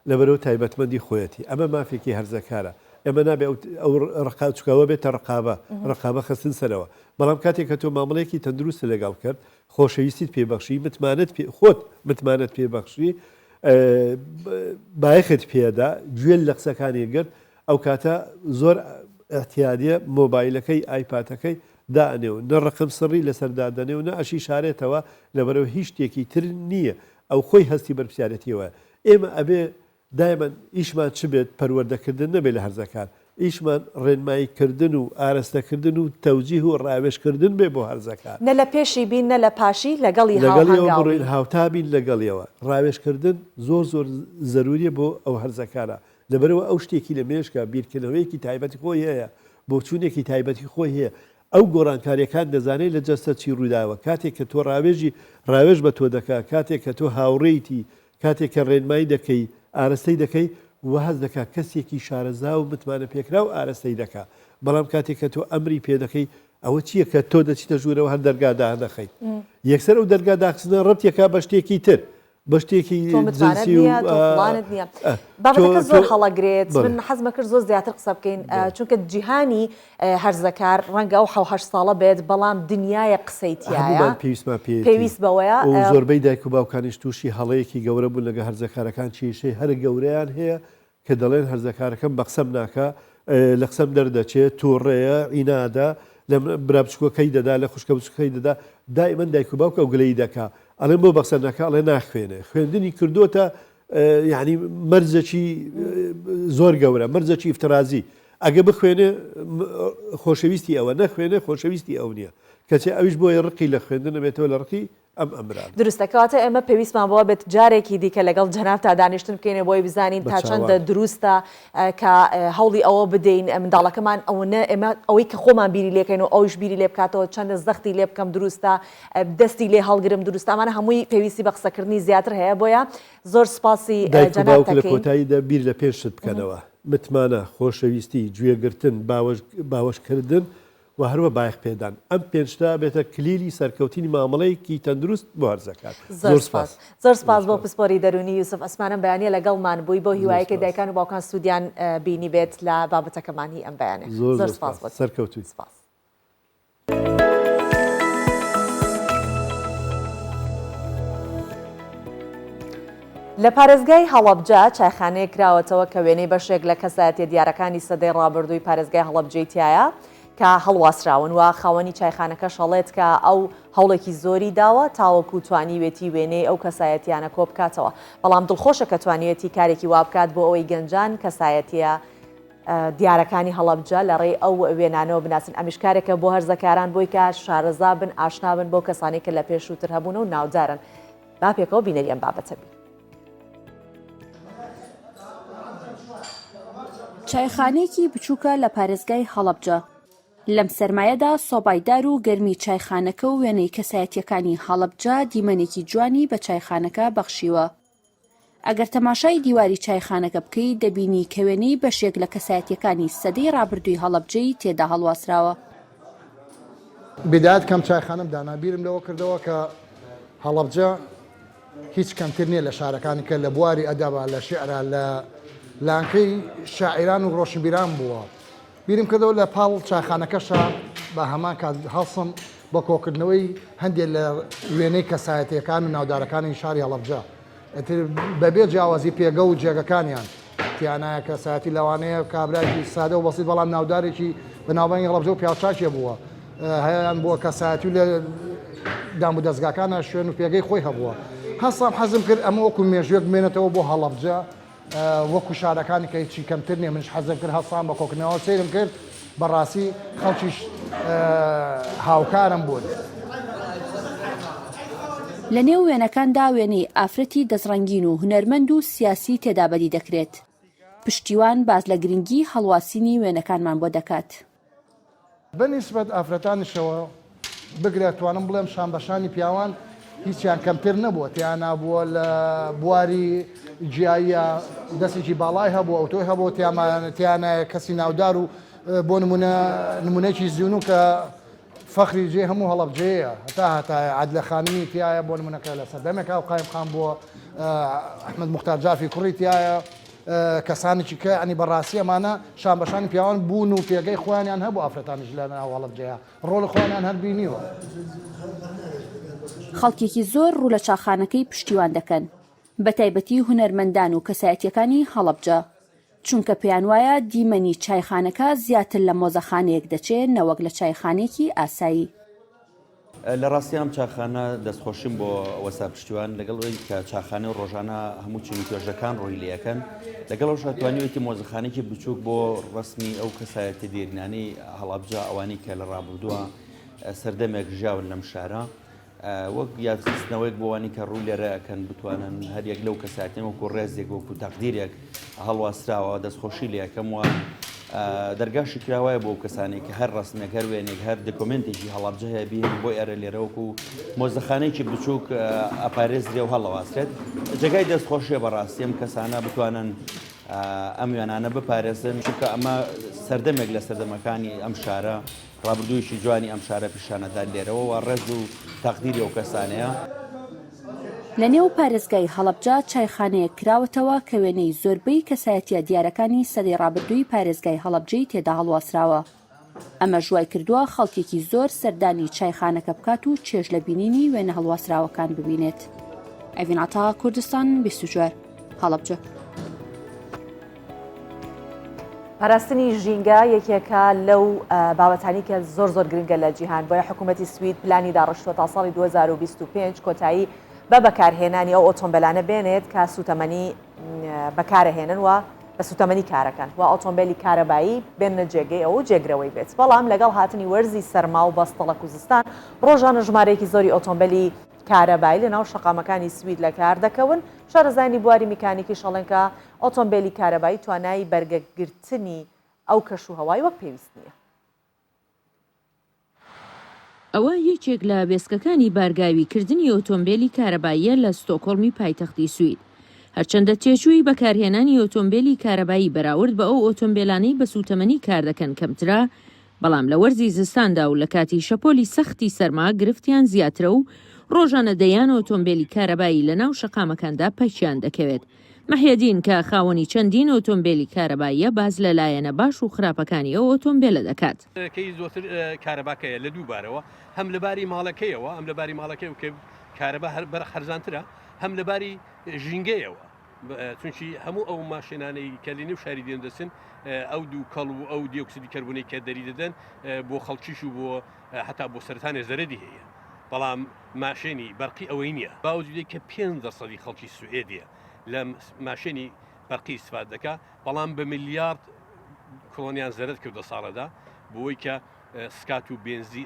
لەبەرەوە تایبەتمەندی خۆیەتی ئەمە مافێکی هەرزەکارە ئەمە نابێ ئەو ڕقاچکەوە بێتە ڕقابە خستن سەرەوە بەڵام کاتێک کە تۆ مامەڵەیەکی تەندروستە لەگەڵ کرد خۆشەویستیت پێبەخشی خۆت متمانەت پێبەخشی بایەخت پێدا گوێل لە قسەکانی گرت ئەو کاتە زۆر احتیادیە مۆبایلەکەی ئایپاتەکەی دانێو نە ڕقم سڕی لەسەردادنێ و نە ئەشی شارێتەوە لەبەرەوە هیچ شتێکی تر نییە ئەو خۆی هەستی بەرپسیارەتیەوە ئێمە ئەبێ دایمەن ئیشمان چ بێت پەروەردەکردن نەبێت لە هەرزەکان ئیشمان ڕێنماییکردن و ئاراستەکردن و تەوجیه و ڕاوێشکردن بێ بۆ هەرزەکان نە لە پێشی بین نە لە پاشی لەگەڵی بڕین هاوتابین لەگەڵیەوە ڕاوێشکردن زۆر زەروریە بۆ ئەو هەرزەکانە لەبەرەوە ئەو شتێکی لە مێشکە بیرکردنەوەیەکی تایبەتی خۆی هەیە بۆ چوونێکی تایبەتی خۆی هەیە ئەو گۆڕانکاریەکان دەزانێت لە جەستە چی ڕووداوە کاتێک کە تۆ ڕاوێژ بە تۆ دەکا کاتێک کە تۆ هاوڕێیتی کاتێک کە ڕێنمایی دەکەی ئارەستەی دەکەی وەهەز دەکا کەسێکی شارەزا و متمانە پێکرا و ئارەستەی دەکا بەڵام کاتێک کە تۆ ئەمری پێ دەکەی ئەوە چییە کە تۆ دەچیتە ژوورەوە هەر دەرگادا نەخەیت یەکسەر ئەو دەرگاداخستنە ڕەتێکا بە شتێکی تر بە شتێکی بابەتەکە زۆر هەڵەگرێت من حەزمە کرد زۆر زیاتر قسە بکەین چونکە جیهانی هەرزەکار ڕەنگە ئەو 7 ساڵە بێت بەڵام دنیای قسەی تایە پێویست بەوەیە زۆربەی دایک و باوکانیش تووشی هەڵەیەکی گەورە بوون لەگە هەرزەکارەکان چیشەی هەر گەورەیان هەیە کە دەڵێن هەرزەکارەکەم بە قسەم ناکە لە قسەم دەردەچێت تووڕێیە ئینادا لە برا بچکۆکەی دەدا لە خوشکە بچکەی دەدا دائیمەن دایک و باوکە و گلەی دەکا ئەڵێن بۆ بەخسە ناکە ئەڵێ ناخوێنێ خوێندنی کردوتە یعنی مەرجێکی زۆر گەورە مەرجێکی ئیفترازی ئەگە بخوێنێ خۆشەویستی ئەوە نەخوێنێ خۆشەویستی ئەو نییە کەچێ ئەویش بۆیە ڕقی لە خوێندن نەبێتەوە لە ڕقی ئەم ئەمران دروستەکەواتە ئێمە پێویستمان بەوە بێت جارێکی دیکە لەگەڵ جەناب تا دانیشتن بکەینە بۆی بزانین تا چەندە دروستە کە هەوڵی ئەوە بدەین منداڵەکەمان ئەوە ئێمە ئەوەی کە خۆمان بیری لێکەین و ئەویش بیری لێ بکاتەوە چەندە زەختی لێ بکەم دروستە دەستی لێ هەڵگرم دروستە ئەمانە هەمووی پێویستی بە قسەکردنی زیاتر هەیە بۆیە زۆر سپاسی جەناب لە کۆتاییدا بیر لە پێشت بکەنەوە متمانە خۆشەویستی گوێگرتن باوەشکردن و هەروە بایەخ پێدان ئەم پێنجتا بێتە کلیلی سەرکەوتنی مامەڵەیەکی تەندروست بۆ هەرزەکان زۆر سپاس بۆ پسپۆری دەرونی یوسف ئەسمانم بەیانە لەگەڵمان بووی بۆ هیوایەکە دایکان و باوکان سوودیان بینی بێت لە بابەتەکەمانی ئەم بەیانێ زۆر سپاس سەرکەوتوی سپاس. لە پارێزگای هەڵەبجە چایخانەیە کراوەتەوە کە وێنەی بەشێک لە کەسایەتیە دیارەکانی سەدەی ڕابردووی پارێزگای هەڵەبجەی تایە کە هەڵواسراون و خاوەنی چایخانەکە شەڵێت کە ئەو هەوڵێکی زۆری داوە تاوەکو توانیوێتی وێنەی ئەو کەسایەتیانە کۆ بکاتەوە بەڵام دڵخۆشە کە توانیوێتی کارێکی وا بکات بۆ ئەوەی گەنجان کەسایەتیە دیارەکانی هەڵەبجە لە ڕێی ئەو وێنانەوە بناسن ئەمیشکارێکە بۆ هەرزەکاران بۆی کە شارەزا بن ئاشنا بن بۆ کەسانی کە لە پێشووتر هەبوون و ناودارن با پێکەوە بینەری ئەم بابەتە بین. چایخانەیەکی بچووکە لە پارێزگای هەڵەبجە لەم سەرمایەدا سۆبایدار و گەرمی چایخانەکە و وێنەی کەسایەتیەکانی هەڵەبجە دیمەنێکی جوانی بە چایخانەکە بەخشیوە. ئەگەر تەماشای دیواری چایخانەکە بکەیت دەبینی کە وێنەی بەشێک لە کەسایەتیەکانی سەدەی ڕابردووی هەڵەبجەی تێدا هەڵواسراوە. بدایەت کەم چایخانەم دانابیرم لەوە کردەوە کە هەڵەبجە هیچ کەمتر نییە لە شارەکانی کە لە بواری ئەدەبە لە شێعرە لە لانکەی شاعیران و ڕۆشنبیران بووە. بیرم کردەوە لە پاڵ چایخانەکەشە بە هەمان کات هەڵسم بە کۆکردنەوەی هەندێک لە وێنەی کەسایەتیەکان و ناودارەکانی شاری هەڵەبجە بەبێ جیاوازی پێگە و جێگەکانیان تیانایە کەسایەتی لەوانەیە کابراکی سادە و بەسیط بەڵام ناودارێکی بەناوبانگی هەڵەبجە و پیاوچاکێ بووە هەیەیان بووە کەسایەتی لە دام و دەستگاکانە شوێن و پێگەی خۆی هەبووە. هەستم حەزم کرد ئەمە وەکو مێژوێک بمێنێتەوە بۆ هەڵەبجە وەکو شارەکانی کە هیچی کەمتر نیە منش حەزم کرد هەستان بە کۆکردنەوە سیرم کرد بەڕاستی خەڵکیش هاوکارم بوون. لە نێو وێنەکاندا وێنەی ئافرەتی دەستڕەنگین و هونەرمەند و سیاسی تێدا بەدی دەکرێت. پشتیوان باز لە گرنگی هەڵواسینی وێنەکانمان بۆ دەکات. بەنسبەت ئافرەتانیشەوە بگرێت توانم بڵێم شان بەشانی پیاوان هیچیان کەمتر نەبووە تیان نبووە لە بواری جیاییە دەستێکی باڵای هەبوو ئەوتۆی هەبوو تیانە کەسی ناودار و بۆ نمونەیەکی زیون کە فەخری جێ هەموو هەڵەبجەیە هەتا عادلە خانمی تایە بۆ نمونەکە لە سەردەمێکا و قایم خان بووە ئەحمەد موختار جافی کوڕی تایە کەسانێکی کە ئەنی بەڕاستی ئەمانە شان بەشانی پیاوان بوون و پێگەی خۆیانیان هەبوو ئافرەتانیش لە ناو هەڵەبجەیە ڕۆڵی خۆیانیان هەربینیوە. خەڵکێکی زۆر ڕوو لە چاخانەکەی پشتیوان دەکەن بە تایبەتی هونەرمەندان و کەسایەتیەکانی هەڵەبجە چونکە پێیان وایە دیمەنی چایخانەکە زیاتر لە مۆزەخانەیەک دەچێت نەوەک لە چایخانێکی ئاسایی. لە ڕاستیام چاخانە دەستخۆشیم بۆ وەسا پشتیوان لەگەڵ کە چاخانە و ڕۆژانە هەموو چنی توێژەکان ڕۆی لەکەن لەگەڵ شاتوانیوێتی مۆزەخانێکی بچووک بۆ ڕسمی ئەو کەسایەتی دیرنانی هەڵابجا ئەوانی کە لە ڕابردووە سەردەمێک ژاون لەم شارە وەک یادخستنەوەیک بۆوانی کە ڕوو لێرە ئەکەن بتوانن هەریەک لەو کەساتێن وەکو ڕێزێک وەکو تەقدیرێک هەڵواسراوە دەستخۆشی لەکەم وە دەرگاشی کراوایە بۆ کەسانێک کە هەر ڕستمێک هەر وێنێک هەر دکمنتێکی هەڵابجە هەیە بین بۆ ئێرە لێرەوەکو مۆزەخانەیەکی بچووک ئەپارێزرێ و هەڵەواسرێت جگای دەستخۆشیە بەڕاستی ئەم کەسانە بتوانن ئەم وێنانە بپارێزن چونکە ئەمە سەردەمێک لە سەردەمەکانی ئەم شارە ڕابردوویشی جوانی ئەم شارە پیشانەدان لێرەوە و ڕێز و تەقدیری ئەو کەسانەیە. لە نێو پارێزگای هەڵەبجە چایخانەیە کراوەتەوە کە وێنەی زۆربەی کەسایەتیە دیارەکانی سەدەی ڕابردووی پارێزگای هەڵەبجەی تێدا هەڵواسراوە. ئەمە ژوای کردووە خەڵکێکی زۆر سەردانی چایخانەکە بکات و چێژ لە بینینی وێنە هەڵواسراوەکان ببینێت. ئەڤین عەتا، کوردستان 24 هەڵەبجە. پاراستنی ژینگە یەکێکە لەو بابەتانی کە زۆر گرنگە لە جیهان بۆیە حکوومەتی سوید پلانی داڕشتووە تا ساڵی 2025 کۆتایی بە بەکارهێنانی ئەو ئۆتۆمبیلانە بێنێت کە سوتەمەنی بەکارەهێنن و بە سوتەمەنی کارەکەن و ئۆتۆمبیلی کارەبایی بێنە جێگەی ئەو جێگرەوەی بێت. بەڵام لەگەڵ هاتنی وەرزی سەرما و بەستەڵە کوردستان ڕۆژانە ژمارەیەکی زۆری ئۆتۆمبیلی کارەبایی لە ناو شەقامەکانی سوید لە کار دەکەون. شارەزانی بواری میکانیکی شەڵێنکە ئۆتۆمبیلی کارەبایی توانایی بەرگەگرتنی ئەو کەش و هەوای وەک پێویست نییە. ئەوە یەکێک لە بێسکەکانی بارگاویکردنی ئۆتۆمبیلی کارەباییە لە ستۆکۆڵمی پایتەختی سوید. هەرچەندە تێچووی بەکارهێنانی ئۆتۆمبیلی کارەبایی بەراورد بە ئەو ئۆتۆمبیلانەی بە سوتەمەنی کار دەکەن کەمترە، بەڵام لە وەرزی زستاندا و لە کاتی شەپۆلی سەختی سەرما گرفتیان زیاترە و ڕۆژانە دەیان ئۆتۆمبیلی کارەبایی لە ناو شەقامەکاندا پەیچیان دەکەوێت. مەحیەدین کە خاوەنی چەندین ئۆتۆمبیلی کارەباییە باز لە لایەنە باش و خراپەکانی ئەو ئۆتۆمبیلە دەکات. کەی زۆتر کارەباکەیە لە دووبارەوە هەم لەباری ماڵەکەیەوە ئەم لەباری ماڵەکەی کە کارەبا هەر بەر خەرزانترە هەم لەباری ژینگەیەوە چونکی هەموو ئەو ماشێنانەی کەلینی و شاری دێن دەچن ئەو دوو کەڵ و ئەو دیۆکسیدی کەربۆنی کە دەری دەدەن بۆ خەڵکیش و بۆ هەتا بۆ سەرتانێ زەرەدی هەیە. بەڵام ماشێنی بەرقی ئەوەی نییە باوجودی کە 5% خەڵکی سوئێدیە لە ماشێنی بەرقی استفاد دەکا بەڵام بە میلیارد کۆڵۆنیان زەرت کردە ساڵەدا بۆی کە سکات و بێنزی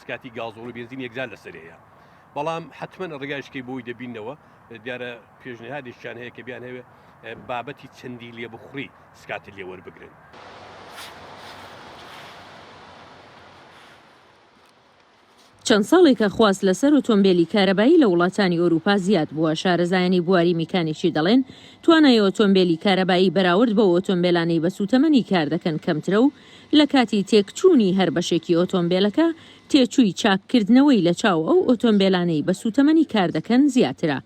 سکاتی گازۆڵ و بێنزین یەکجار لەسەرەیە. بەڵام حتمما ڕێگایشکەی بۆی دەبینەوە دیارە پێشنهادێکیان هەیە کە بیان هەوێ بابەتی چەندی لێ بخوڕی سکات لێ وەربگرن. چەند ساڵێکە خواست لەسەر ئۆتۆمبیلی کارەبایی لە وڵاتانی ئەوروپا زیاد بووە. شارەزایانی بواری میکانیکی دەڵێن توانای ئۆتۆمبیلی کارەبایی بەراورد بە ئۆتۆمبیلانەی بە سوتەمەنی کار دەکەن کەمترە و لە کاتی تێکچوونی هەر بەشێکی ئۆتۆمبیلەکە تێچووی چاککردنەوەی لە چاو ئەو ئۆتۆمبیلانەی بە سوتەمەنی کار دەکەن زیاترە.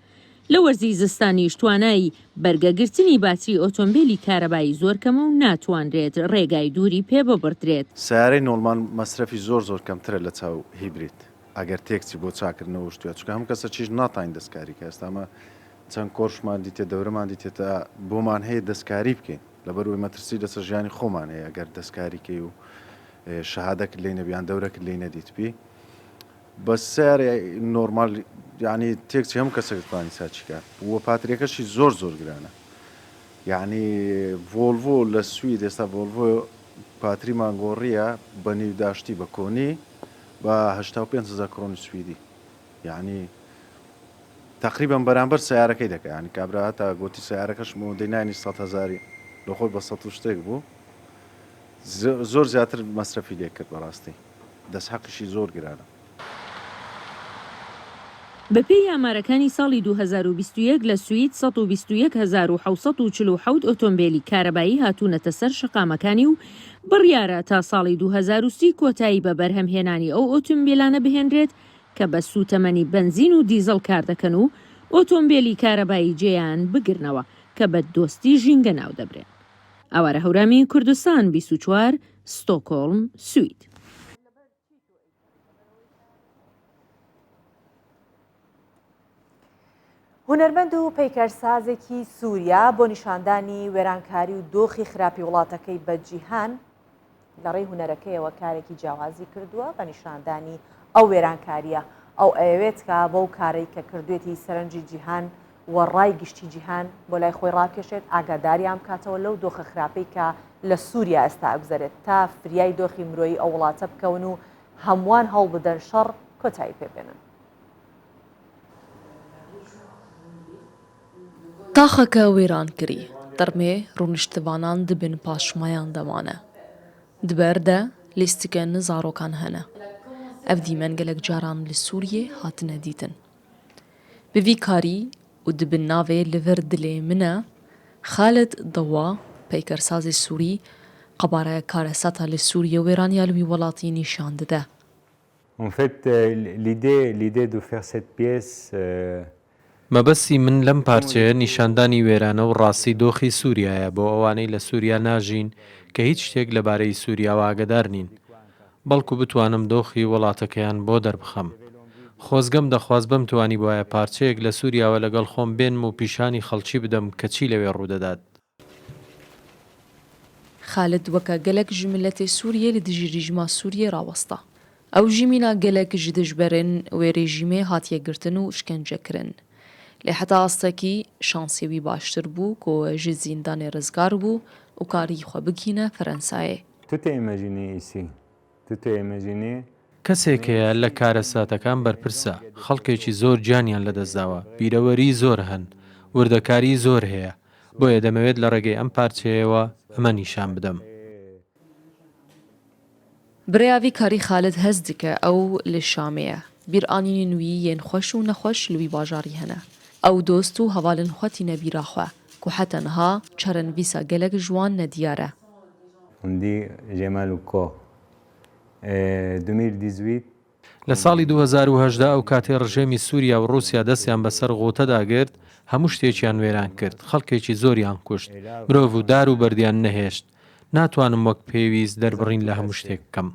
لە وەرزی زستانیش توانایی بەرگەگرتنی باتری ئۆتۆمبیلی کارەبایی زۆر کەمە و ناتوانرێت ڕێگای دووری پێ ببڕدرێت. سیارەی نۆڵمان مەسرەفی زۆر کەمترە لە چاو هیبریت ئەگەر تێکچی بۆ چاکردنەوە شتووە چکە هەم کەسە چیش ناتاین دەستکاری کە ئێستامە چەند کۆشمان دیتێ دەورەمان دیتێتە بۆمان هەیە دەستکاری بکەین لەبەر مەترسی لەسەر ژیانی خۆمان هەیە ئەگەر دەستکاریکەی و شەهادەکرد لێ نەبیان دەورەکرد لێ نەدیت پێ بە سیارێ نۆرمال یعنی تێکچی هەم کەسەکەتوانی ساچیکە وە پاتریەکەشی زۆر گرانە. یعنی ڤۆلڤۆ لە سوید ئێستا ڤۆلڤۆ پاتریمان گۆڕیە بە نیوداشتی بە کۆنی بە 85,000 کڕۆنی سویدی یعنی تقریبا بەرامبەر سیارەکەی دەکە ینی کابرا تا گوتی سیارەکەش دەینانی 100,000 لە خۆی بە 100 شتێک بوو زۆر زیاتر مەسرەفی لێ کرد بەڕاستی دەست حەقیشی زۆر گرانە. بەپێی ئامارەکانی ساڵی 2021 لە سوید 121,747 ئۆتۆمبیلی کارەبایی هاتوونەتە سەر شقامەکانی و بڕیارە تا ساڵی 2030 کۆتایی بە بەرهەمهێنانی ئەو ئۆتۆمبیلانە بهێنرێت کە بە سوتەمەنی بنزین و دیزەڵ کار دەکەن و ئۆتۆمبیلی کارەبایی جێیان بگرنەوە کە بە دۆستی ژینگە ناو دەبرێن. ئەوارە هەورامی کوردستان 24 ستۆکۆڵم سوید. هونەرمەند و پەیکەرسازێکی سووریا بۆ نیشاندانی وێرانکاری و دۆخی خراپی وڵاتەکەی بە جیهان لەڕێی هونەرەکەیەوە کارێکی جیاوازی کردووە بە نیشاندانی ئەو وێرانکاریە ئەو ئەوێت کە بەو کارەی کە کردوێتی سەرنجی جیهان وەڕای گشتی جیهان بۆ لای خۆی ڕاکێشێت ئاگاداریان بکاتەوە لەو دۆخە خراپەی کە لە سووریا ئێستا ئەگوزارێت تا فریای دۆخی مرۆیی ئەو وڵاتە بکەون و هەمووان هەوڵ بدەن شەڕ کۆتایی پێبێنن. تاخەکە وێران کردی دەرمێ ڕوونیشتوانان دبن پاشمایان دەمانە دبەردە لیستیکە نزارۆکان هەنە ئەف دیمەن گەلک جاران لە سووریێ هاتنە دیتن بڤی کاری و دبن ناوێ لەڤەر دلێ منە خالد دەوا پەیکەرسازی سووری قەبارەیە کارەسەتە لە سووریە وێرانیا لەوی وڵاتی نیشان دەدە. مەبەستی من لەم پارچەیە نیشاندانی وێرانە و ڕاستی دۆخی سووریایە بۆ ئەوانەی لە سووریا ناژین کە هیچ شتێک لەبارەی سووریا ئاگادار نین بەڵکو بتوانم دۆخی وڵاتەکەیان بۆ دەربخەم. خۆزگەم دەخواست بەم توانی بواە پارچەیەک لە سووریاوە لەگەڵ خۆم بێنم و پیشانی خەڵکی بدەم کە چی لەوێ ڕوودەدات. خالد وەکە گەلک ژملەتی سووریە لە دژی ریژما سووریە ڕاوەستا. ئەو ژیمینا گەلک ژ دژبەرن وێ ڕێژیمێ هاتیەگرتن و شکەنجەکردن. لێ حتا ئاستەکی شانسێوی باشتر بوو کۆ ژ زیندانێ ڕزگار بوو و کاری خۆ بگینە فەرەنسایە. کەسێکەیە لە کارەساتەکان بەرپرسە خەڵکێکی زۆر گیانیان لەدەستداوە بیرەوەری زۆر هەن وردەکاری زۆر هەیە بۆیە دەمەوێت لە ڕێگەی ئەم پارچەیەوە ئەمە نیشان بدەم. برایاوی کاری خالد هەست دکە ئەو لە شامەیە بیرئانینی نووی یەن خۆش و نەخۆش لوی باژاری هەنە ئەو دۆست و هەواڵن خۆتی نەبیراخوا کو حەتەنها چەرەن ویسا گەلک جوان نەدیارە. لە ساڵی 2010 ئەو کاتێ ڕژێمی سووریا و رووسیا دەستیان بەسەر غۆتەداگرت هەموو شتێکیان وێران کرد خەڵکێکی زۆریان کوشت مرۆڤ و دار و بەردیان نەهێشت ناتوانم وەک پێویست دەربڕین لە هەموو شتێک بکەم.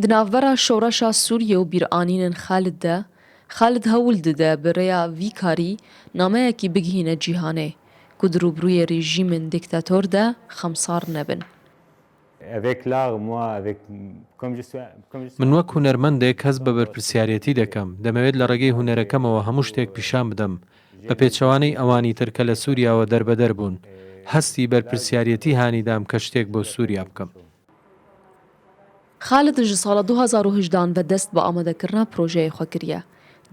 دناوبەرە شۆڕەشا سووریە و بیرئانینن خالددا خالد هەوڵ ددە بڕێیا وی کاری نامەیەکی بگهینە جیهانێ کو دروبروویە ڕێژیمن دیکتاتۆردا خەمسار نەبن. من وەک هونەرمەندێک کەس بە بەرپرسیارەتی دەکەم دەمەوێت لە ڕێگەی هونەرەکەمەوە هەموو شتێک پیشان بدەم بە پێچەوانەی ئەوانی ترکە لە سووریاوە دەربەدەر بوون هەستی بەرپرسیارەتی هانیدام کە شتێک بۆ سووریا بکەم. خالد ژ ساڵە 2010 بەدەست بە ئامادەکردنا پرۆژەیە خۆکریە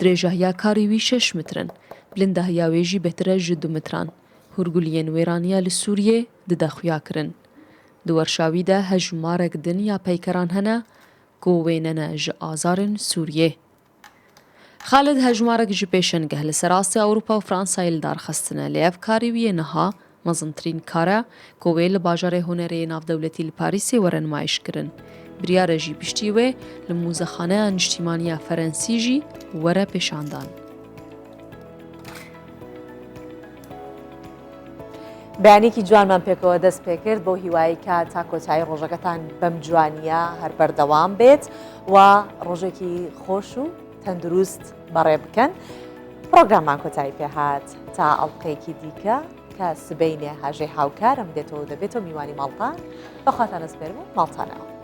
درێژە هەیە کاریوی 6 مترن بلندە هەیاوێژی بەترە ژ 2 متران هورگولیەن وێرانیا لە سووریێ ددەخویاکردن. دووەرشاویدا هەژمارێک دن یا پەیکەران هەنە گۆوێنەنە ژ ئازارن سووریێ. خالد هەژمارێک ژ پێشەنگە لە سەراستی ئەوروپا و فرانسای لەدارخستنە لە ئەف کاریویە نەها مەزنترین کارە کۆوێ لە باژارێ هونەرەیە ناودەولەتی لە پاریسێ وەرەنمایشکردن. بریارەژی پشتی وێ لە موزەخانەیە نیشتیمانیە فەرەنسیژی وەرە پێشاندان. بەیانێکی جوانمان پێکەوە دەست پێکرد بۆ هیوایی کە تا کۆتایی ڕۆژەکەتان بەم جوانیە هەر بەردەوام بێت و ڕۆژێکی خۆش و تەندروست بەڕێ بکەن. پرۆگرامان کۆتایی پێهات تا ئەڵلقەیەکی دیکە کە سبەینێ هاژەی هاوکارم دێتەوە دەبێتەوە میوانی ماڵتان بەخواتان ئەسپێرم و ماڵتانەوە.